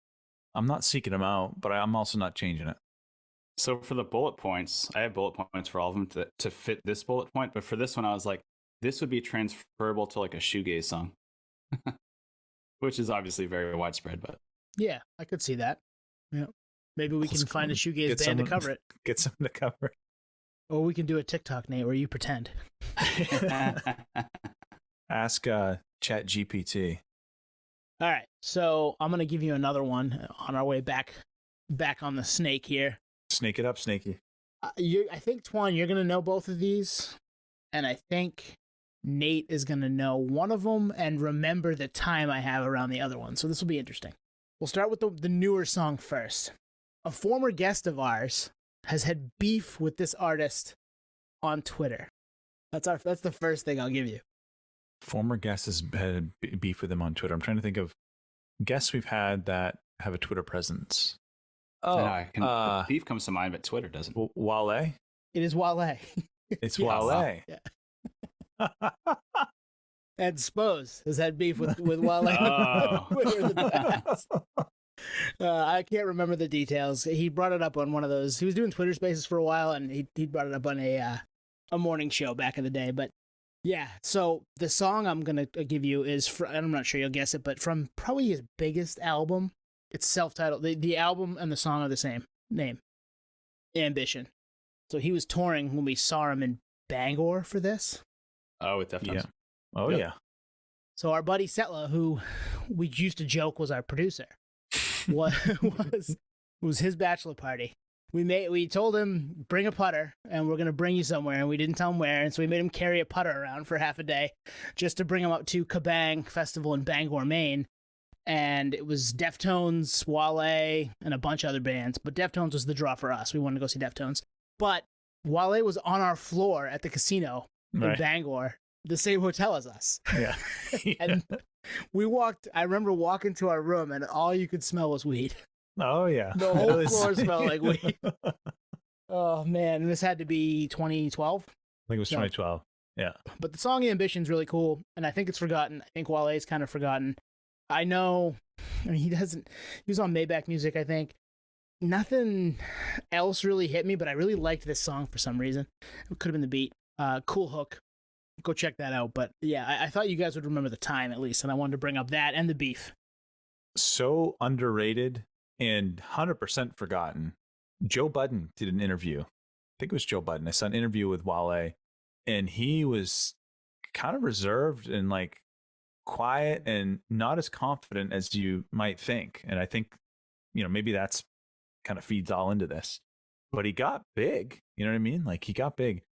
I'm not seeking them out, but I'm also not changing it. So for the bullet points, I have bullet points for all of them to fit this bullet point. But for this one, I was like, this would be transferable to like a shoegaze song, which is obviously very widespread. But yeah, I could see that. Yeah, maybe we can find a shoegaze band to cover it. Get someone to cover it. Or we can do a TikTok, Nate, where you pretend. Ask ChatGPT. All right, so I'm going to give you another one on our way back on the snake here. Snake it up, Snakey. I think, Twan, you're going to know both of these. And I think Nate is going to know one of them and remember the time I have around the other one. So this will be interesting. We'll start with the newer song first. A former guest of ours has had beef with this artist on Twitter. That's the first thing I'll give you. Former guests has had beef with him on Twitter. I'm trying to think of guests we've had that have a Twitter presence. Oh, beef comes to mind, but Twitter doesn't. Wale? It is Wale. It's Yes. Wale. Yeah. And Spose has had beef with Wale Oh. Twitter in the past. I can't remember the details. He brought it up on one of those. He was doing Twitter Spaces for a while, and he brought it up on a morning show back in the day. But yeah, so the song I'm gonna give you is I'm not sure you'll guess it, but from probably his biggest album. It's self-titled. The album and the song are the same name, Ambition. So he was touring when we saw him in Bangor for this. Oh, with Deftones. Yeah. Oh, Yep. yeah. So our buddy Setla, who we used to joke was our producer, was his bachelor party. We told him, bring a putter, and we're going to bring you somewhere, and we didn't tell him where, and so we made him carry a putter around for half a day just to bring him up to Kabang Festival in Bangor, Maine. And it was Deftones, Wale, and a bunch of other bands, but Deftones was the draw for us. We wanted to go see Deftones. But Wale was on our floor at the casino in Bangor, the same hotel as us. Yeah. And I remember walking to our room, and all you could smell was weed. Oh, yeah. The whole floor smelled like weed. Oh, man. And this had to be 2012. I think it was 2012. Yeah. But the song Ambition's really cool, and I think it's forgotten. I think Wale's kind of forgotten. I know, he was on Maybach Music, I think. Nothing else really hit me, but I really liked this song for some reason. It could have been the beat. Cool hook. Go check that out. But yeah, I thought you guys would remember the time at least, and I wanted to bring up that and the beef. So underrated and 100% forgotten. Joe Budden did an interview. I think it was Joe Budden. I saw an interview with Wale, and he was kind of reserved and like quiet and not as confident as you might think. And I think, maybe that's kind of feeds all into this. But he got big. You know what I mean? Like, he got big.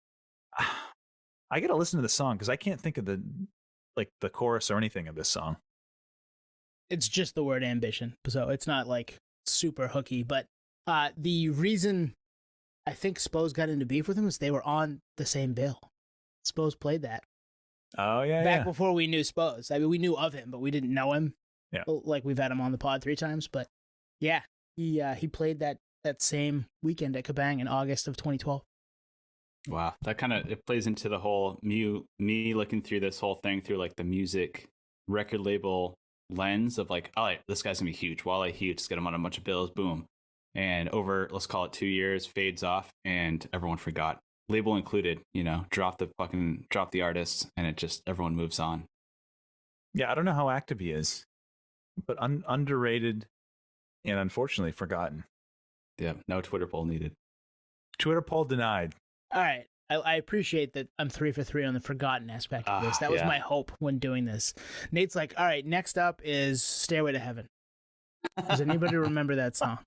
I got to listen to the song because I can't think of the chorus or anything of this song. It's just the word ambition. So it's not like super hooky. But the reason I think Spose got into beef with him is they were on the same bill. Spose played that. Oh, yeah, Back before we knew Spose. I mean, we knew of him, but we didn't know him. Yeah. Like, we've had him on the pod 3 times. But yeah, he played that same weekend at Kabang in August of 2012. Wow, that kind of it plays into the whole me looking through this whole thing through like the music record label lens of like, oh, this guy's gonna be huge. Wale huge, let's get him on a bunch of bills, boom. And over, let's call it 2 years, fades off, and everyone forgot. Label included, drop the artist, and it just everyone moves on. Yeah, I don't know how active he is, but underrated and unfortunately forgotten. Yeah, no Twitter poll needed. Twitter poll denied. All right. I appreciate that I'm 3 for 3 on the forgotten aspect of this. That was my hope when doing this. Nate's like, all right, next up is Stairway to Heaven. Does anybody remember that song?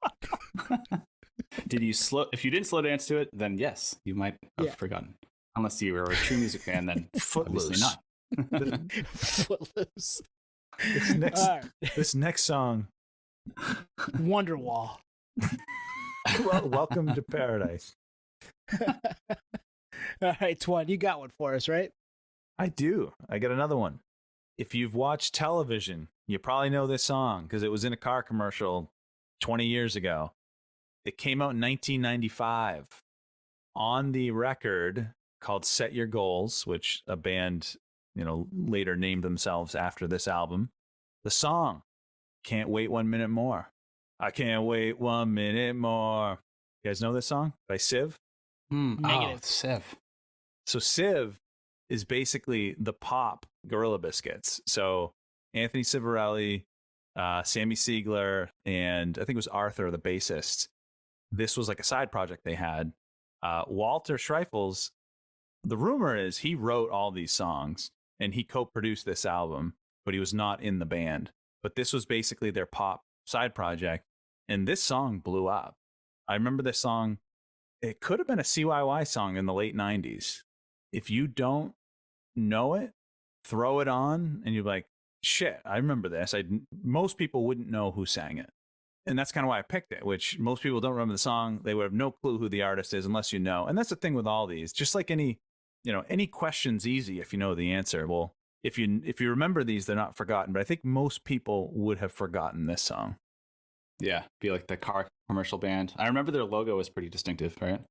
Did you if you didn't slow dance to it, then yes, you might have forgotten. Unless you were a true music fan, then obviously not. Footloose. This next song, Wonderwall. Welcome to Paradise. All right, Twan, you got one for us, right? I do. I got another one. If you've watched television, you probably know this song because it was in a car commercial 20 years ago. It came out in 1995 on the record called Set Your Goals, which a band, later named themselves after this album. The song, Can't Wait 1 Minute More. I can't wait 1 minute more. You guys know this song by CIV? Negative. CIV. So CIV is basically the pop Gorilla Biscuits. So Anthony Civarelli, Sammy Siegler, and I think it was Arthur, the bassist. This was like a side project they had. Walter Schreifels, the rumor is he wrote all these songs and he co-produced this album, but he was not in the band. But this was basically their pop side project. And this song blew up. I remember this song it could have been a CYY song in the late 90s. If you don't know it, throw it on and you're like, shit, I remember this. Most people wouldn't know who sang it. And that's kind of why I picked it, which most people don't remember the song. They would have no clue who the artist is unless you know. And that's the thing with all these. Just like any question's easy if you know the answer. Well, if you remember these, they're not forgotten. But I think most people would have forgotten this song. Yeah, be like the car commercial band. I remember their logo was pretty distinctive, right?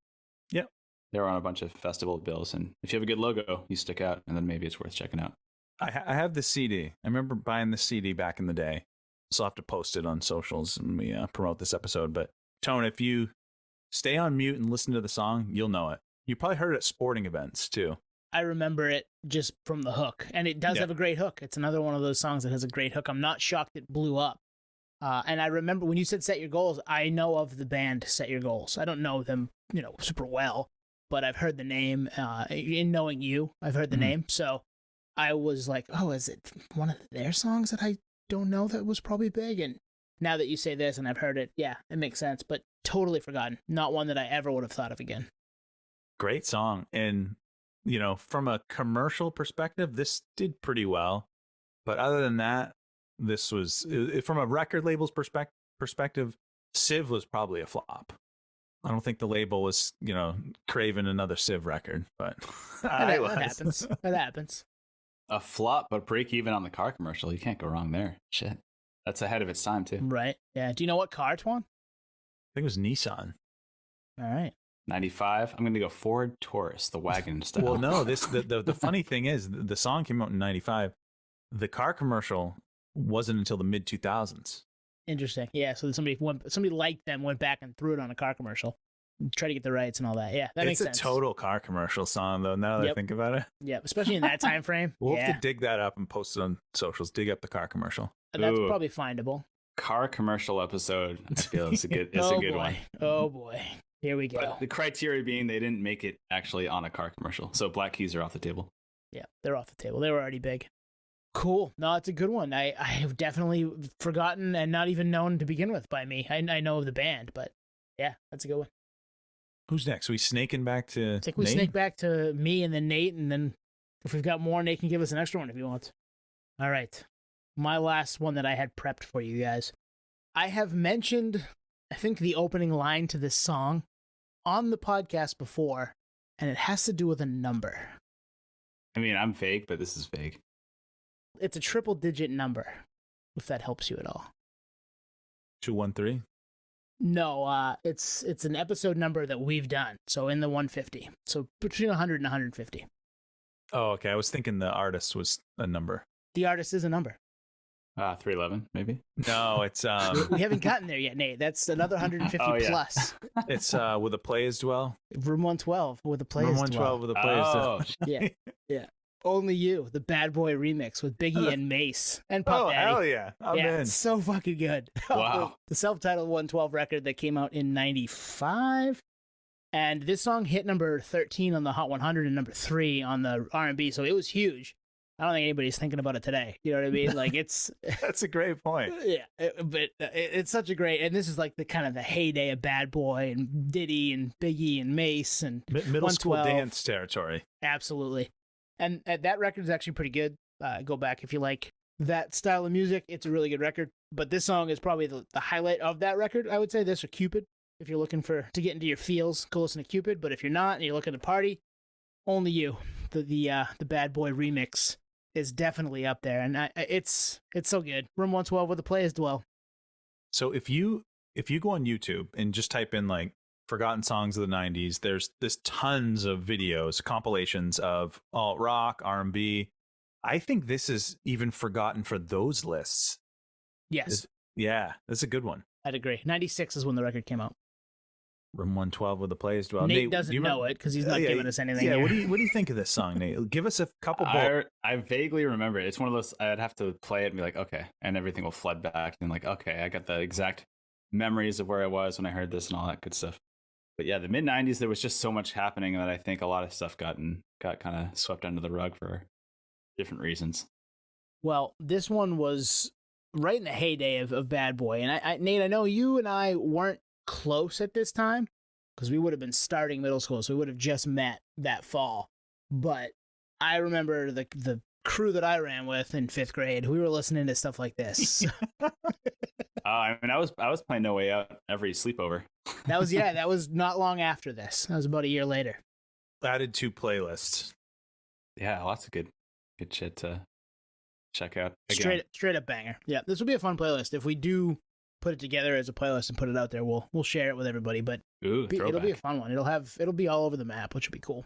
Yep. They were on a bunch of festival bills, and if you have a good logo, you stick out, and then maybe it's worth checking out. I have the CD. I remember buying the CD back in the day. So I'll have to post it on socials when we promote this episode. But Tone, if you stay on mute and listen to the song, you'll know it. You probably heard it at sporting events too. I remember it just from the hook, and it does have a great hook. It's another one of those songs that has a great hook. I'm not shocked it blew up. And I remember when you said Set Your Goals, I know of the band Set Your Goals. I don't know them, super well, but I've heard the name. In knowing you, I've heard the name. So I was like, oh, is it one of their songs that I don't know that was probably big? And now that you say this and I've heard it, yeah, it makes sense, but totally forgotten. Not one that I ever would have thought of again. Great song. And, from a commercial perspective, this did pretty well. But other than that, this was, from a record label's perspective, CIV was probably a flop. I don't think the label was, craving another CIV record, but that happens. That happens. A flop, but break even on the car commercial. You can't go wrong there. Shit. That's ahead of its time, too. Right. Yeah. Do you know what car, Twan? I think it was Nissan. All right. 95. I'm going to go Ford Taurus, the wagon style. Well, no, the funny thing is the song came out in 95. The car commercial wasn't until the mid 2000s. Interesting. Yeah. So somebody liked them, went back and threw it on a car commercial. Try to get the rights and all that. Yeah, that makes sense. It's a total car commercial song, though, now that I think about it. Yeah, especially in that time frame. We'll have to dig that up and post it on socials. Dig up the car commercial. And that's probably findable. Car commercial episode, I feel it's a good one. Oh, boy. Here we go. But the criteria being they didn't make it actually on a car commercial. So Black Keys are off the table. Yeah, they're off the table. They were already big. Cool. No, it's a good one. I have definitely forgotten and not even known to begin with by me. I know of the band, but yeah, that's a good one. Who's next? We snaking back to I think we Nate? snake back to me and then Nate, and then if we've got more, Nate can give us an extra one if he wants. All right. My last one that I had prepped for you guys. I have mentioned, I think, the opening line to this song on the podcast before, and it has to do with a number. I mean, I'm vague, but this is vague. It's a triple-digit number, if that helps you at all. 213? No, it's an episode number that we've done. So in the 150. So between 100 and 150. Oh, okay. I was thinking the artist was a number. The artist is a number. 311, maybe? No, it's... We haven't gotten there yet, Nate. That's another 150 plus. It's with a play as well. Room 112 with a play Room as 112 with a play as well. Yeah, yeah. Only You, the Bad Boy remix with Biggie and Mace and Puff Daddy. Hell yeah. I'm in. It's so fucking good. Wow. The self-titled 112 record that came out in 95. And this song hit number 13 on the Hot 100 and number 3 on the R&B, so it was huge. I don't think anybody's thinking about it today. You know what I mean? Like, it's... That's a great point. Yeah, but it's such a great... And this is like the kind of the heyday of Bad Boy and Diddy and Biggie and Mace and Middle school dance territory. Absolutely. And that record is actually pretty good. Go back if you like that style of music. It's a really good record. But this song is probably the highlight of that record, I would say. This or Cupid. If you're looking to get into your feels, go listen to Cupid. But if you're not and you're looking to party, Only You, the Bad Boy remix, is definitely up there. And it's so good. Room 112 with the play as well. So if you go on YouTube and just type in like forgotten songs of the 90s, there's tons of videos, compilations of alt rock, R&B. I think this is even forgotten for those lists. Yes. That's a good one. I'd agree. 96 is when the record came out. Room 112 with the play as well. Nate doesn't know it because he's not giving us anything. Yeah, here. what do you think of this song, Nate? Give us a couple. I vaguely remember it. It's one of those I'd have to play it and be like, okay, and everything will flood back and like, okay, I got the exact memories of where I was when I heard this and all that good stuff. But yeah, the mid 90s, there was just so much happening that I think a lot of stuff got kind of swept under the rug for different reasons. Well, this one was right in the heyday of Bad Boy. And Nate, I know you and I weren't close at this time, because we would have been starting middle school, so we would have just met that fall. But I remember the crew that I ran with in 5th grade, we were listening to stuff like this. I mean, I was playing No Way Out every sleepover. That was not long after this. That was about a year later. Added to playlists. Yeah, lots of good shit to check out. Again. Straight up banger. Yeah, this will be a fun playlist. If we do put it together as a playlist and put it out there, we'll share it with everybody. But it'll be a fun one. It'll be all over the map, which will be cool.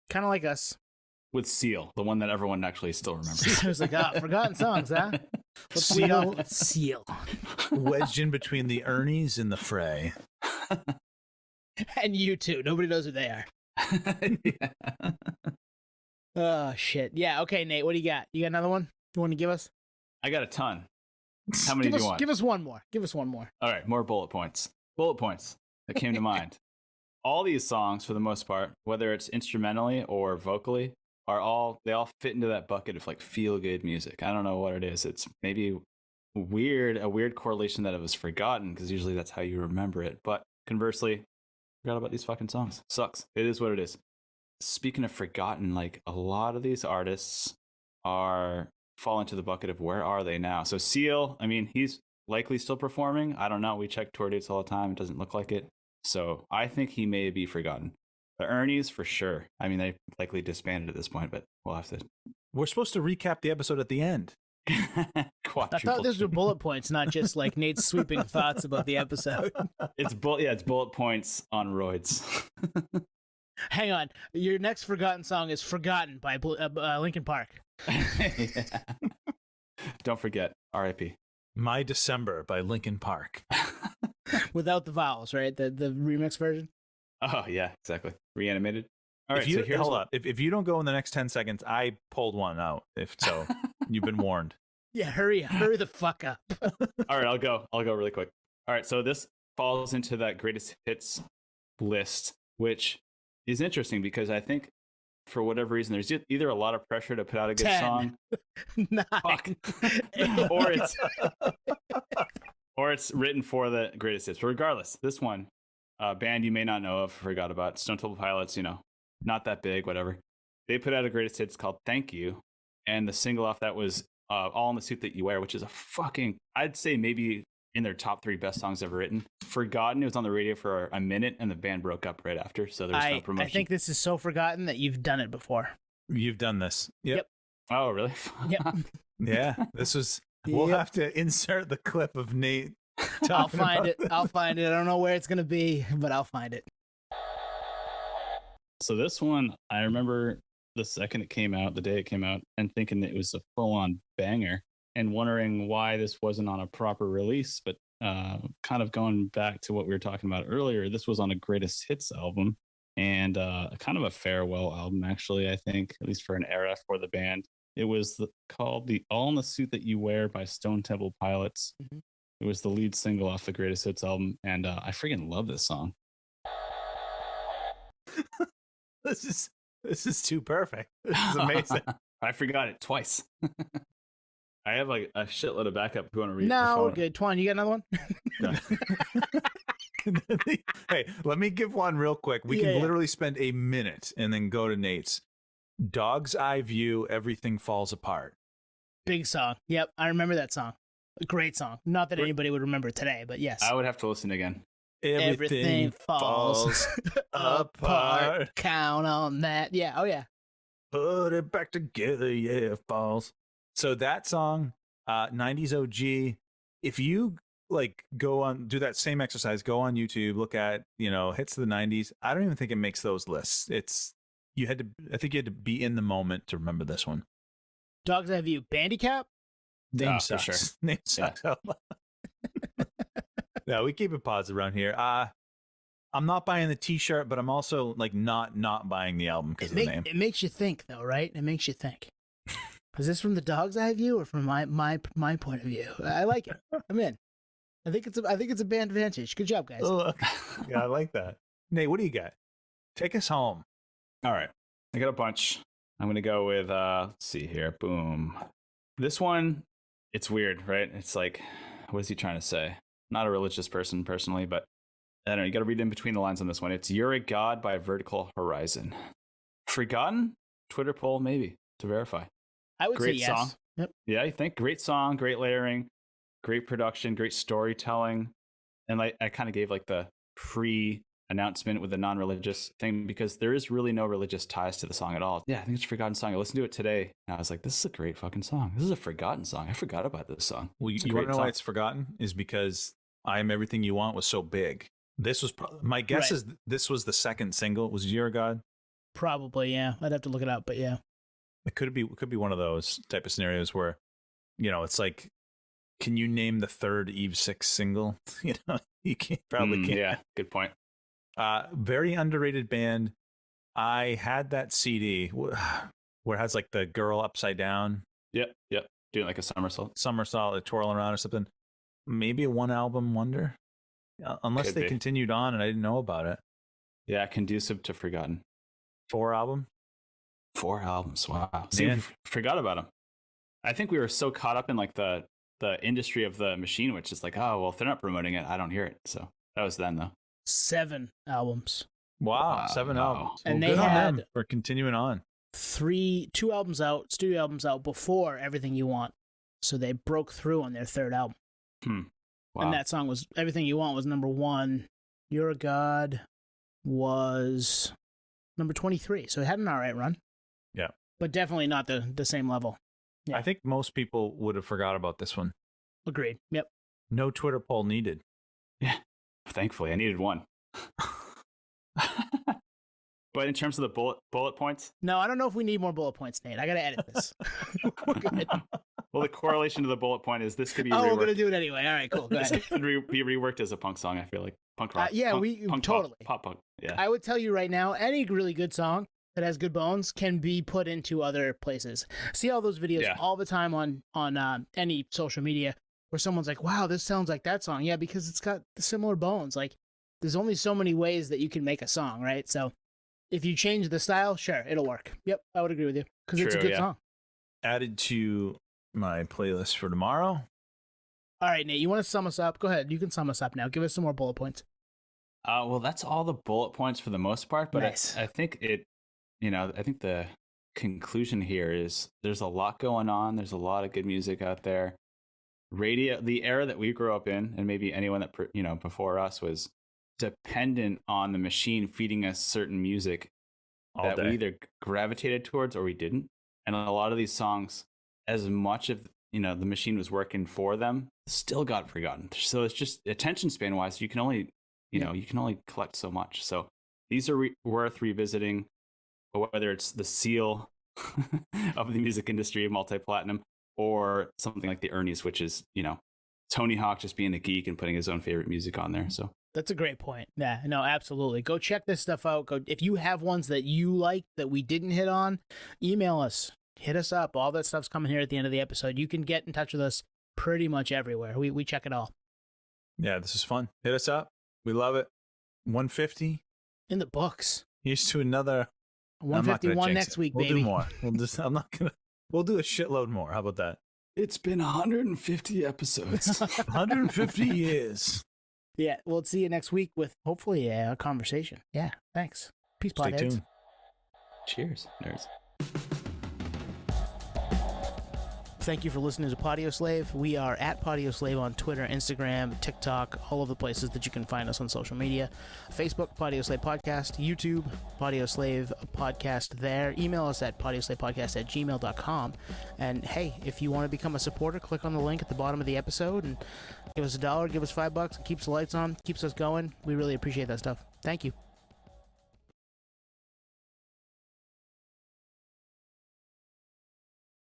Kind of like us. With Seal, the one that everyone actually still remembers. It was like, forgotten songs, huh? Let's lead off with Seal. Wedged in between the Ernies and the Fray. And you too. Nobody knows who they are. Yeah. Oh, shit. Yeah, okay, Nate, what do you got? You got another one you want to give us? I got a ton. How many do you want? Give us one more. Give us one more. All right, more bullet points. Bullet points that came to mind. All these songs, for the most part, whether it's instrumentally or vocally, they all fit into that bucket of like feel good music. I don't know what it is. It's maybe a weird correlation that it was forgotten, because usually that's how you remember it. But conversely, forgot about these fucking songs. Sucks. It is what it is. Speaking of forgotten, like a lot of these artists fall into the bucket of where are they now? So Seal, I mean, he's likely still performing. I don't know. We check tour dates all the time. It doesn't look like it. So I think he may be forgotten. The Ernies, for sure. I mean, they likely disbanded at this point, but we'll have to. We're supposed to recap the episode at the end. I thought those were bullet points, not just like Nate's sweeping thoughts about the episode. It's bullet points on roids. Hang on. Your next forgotten song is Forgotten by Linkin Park. Yeah. Don't forget, R.I.P. My December by Linkin Park. Without the vowels, right? The remix version? Oh, yeah, exactly. Reanimated. All right, hold up. If you don't go in the next 10 seconds, I pulled one out. If so, you've been warned. Yeah, hurry the fuck up. All right, I'll go really quick. All right, so this falls into that greatest hits list, which is interesting because I think for whatever reason, there's either a lot of pressure to put out a good 10, song. 9, Fuck. or it's written for the greatest hits. But regardless, this one, band you may not know of, forgot about, Stone Temple Pilots, not that big, whatever. They put out a greatest hits called Thank You, and the single off that was All in the Suit That You Wear, which is I'd say maybe in their top 3 best songs ever written. Forgotten, it was on the radio for a minute, and the band broke up right after, so there's no promotion. I think this is so forgotten that you've done it before. You've done this. Yep. Oh, really? Yep. Yeah, this was... We'll have to insert the clip of Nate I'll find it. I don't know where it's going to be, but I'll find it. So this one, I remember the second it came out, the day it came out, and thinking that it was a full-on banger and wondering why this wasn't on a proper release. But kind of going back to what we were talking about earlier, this was on a greatest hits album and kind of a farewell album, actually, I think, at least for an era for the band. It was called the All in the Suit That You Wear by Stone Temple Pilots. Mm-hmm. It was the lead single off the greatest hits album, and I freaking love this song. This is too perfect. This is amazing. I forgot it twice. I have like a shitload of backup. If you want to read? No, we're good. Twan, you got another one? Hey, let me give one real quick. We can literally spend a minute and then go to Nate's. Dog's Eye View, Everything Falls Apart. Big song. Yep, I remember that song. A great song. Not that anybody would remember today, but yes. I would have to listen again. Everything falls apart. Count on that. Yeah. Oh, yeah. Put it back together. Yeah, it falls. So that song, 90s OG, if you do that same exercise, go on YouTube, look at, hits of the 90s. I don't even think it makes those lists. I think you had to be in the moment to remember this one. Dog's Eye View, Bandicap? Name sucks. Sure. Name sucks. Yeah. No, we keep it positive around here. I'm not buying the T-shirt, but I'm also not buying the album because of the name. It makes you think, though, right? It makes you think. Is this from the Dog's Eye View or from my point of view? I like it. I'm in. I think it's a band advantage. Good job, guys. Oh, yeah, I like that. Nate, what do you got? Take us home. All right, I got a bunch. I'm gonna go with let's see here. Boom. This one, it's weird, right? It's like, what is he trying to say? Not a religious person personally, but I don't know. You got to read in between the lines on this one. It's "You're a God" by Vertical Horizon. Forgotten? Twitter poll, maybe to verify. I would Great say yes. song. Yep. Yeah, I think great song, great layering, great production, great storytelling, and like I kind of gave like the pre-announcement with the non-religious thing because there is really no religious ties to the song at all. Yeah, I think it's a forgotten song. I listened to it today, and I was like, "This is a great fucking song. This is a forgotten song. I forgot about this song." Well, you want to know why it's forgotten? Is because "I Am Everything You Want" was so big. This was my guess is this was the second single. Was "You're a God"? Probably, yeah. I'd have to look it up, but yeah. It could be one of those type of scenarios where, it's like, can you name the third Eve 6 single? You probably can't. Yeah, good point. Very underrated band. I had that CD where it has like the girl upside down. Yep. Doing like a somersault, like twirling around or something. Maybe a one album wonder, unless they continued on and I didn't know about it. Yeah, conducive to forgotten. 4 albums. Wow. See, we forgot about them. I think we were so caught up in like the industry of the machine, which is like, oh, well, if they're not promoting it, I don't hear it. So that was then, though. 7 albums. Wow, 7 albums. And well, they had on them for continuing on. 2 albums out, studio albums out before Everything You Want. So they broke through on their 3rd album. Wow. And that song was Everything You Want was number 1. You're a God was number 23. So it had an all right run. Yeah. But definitely not the same level. Yeah. I think most people would have forgot about this one. Agreed. Yep. No Twitter poll needed. Yeah. Thankfully, I needed one. But in terms of the bullet points? No, I don't know if we need more bullet points, Nate. I got to edit this. We're good. Well, the correlation to the bullet point is this could be reworked. Oh, we're going to do it anyway. All right, cool. Go ahead. This could be reworked as a punk song, I feel like. Punk rock. Punk, totally. Pop punk. Yeah. I would tell you right now, any really good song that has good bones can be put into other places. See all those videos all the time on any social media where someone's like, wow, this sounds like that song. Yeah, because it's got similar bones. Like, there's only so many ways that you can make a song, right? So if you change the style, sure, it'll work. Yep, I would agree with you because it's a good song. Added to my playlist for tomorrow. All right, Nate, you want to sum us up? Go ahead. You can sum us up now. Give us some more bullet points. Well, that's all the bullet points for the most part, but nice. I think I think the conclusion here is there's a lot going on. There's a lot of good music out there. Radio, the era that we grew up in, and maybe anyone that, before us was dependent on the machine feeding us certain music that we either gravitated towards or we didn't. And a lot of these songs, as much of, the machine was working for them, still got forgotten. So it's just attention span wise, you can only, you can only collect so much. So these are worth revisiting, whether it's the seal of the music industry, multi-platinum, or something like the Ernie's, which is, Tony Hawk just being a geek and putting his own favorite music on there. So that's a great point. Yeah, no, absolutely. Go check this stuff out. If you have ones that you like that we didn't hit on, email us, hit us up. All that stuff's coming here at the end of the episode. You can get in touch with us pretty much everywhere. We check it all. Yeah, this is fun. Hit us up. We love it. 150 in the books. Here's to another 151 next week, baby. We'll do more. We'll do a shitload more. How about that? It's been 150 episodes. 150 years. Yeah, we'll see you next week with hopefully a conversation. Yeah, thanks. Peace, potheads. Stay tuned. Cheers, nerds. Thank you for listening to Podio Slave. We are at Podio Slave on Twitter, Instagram, TikTok, all of the places that you can find us on social media. Facebook, Podio Slave Podcast. YouTube, Podio Slave Podcast there. Email us at podioslavepodcast@gmail.com. And hey, if you want to become a supporter, click on the link at the bottom of the episode and give us $1, give us $5. It keeps the lights on, keeps us going. We really appreciate that stuff. Thank you.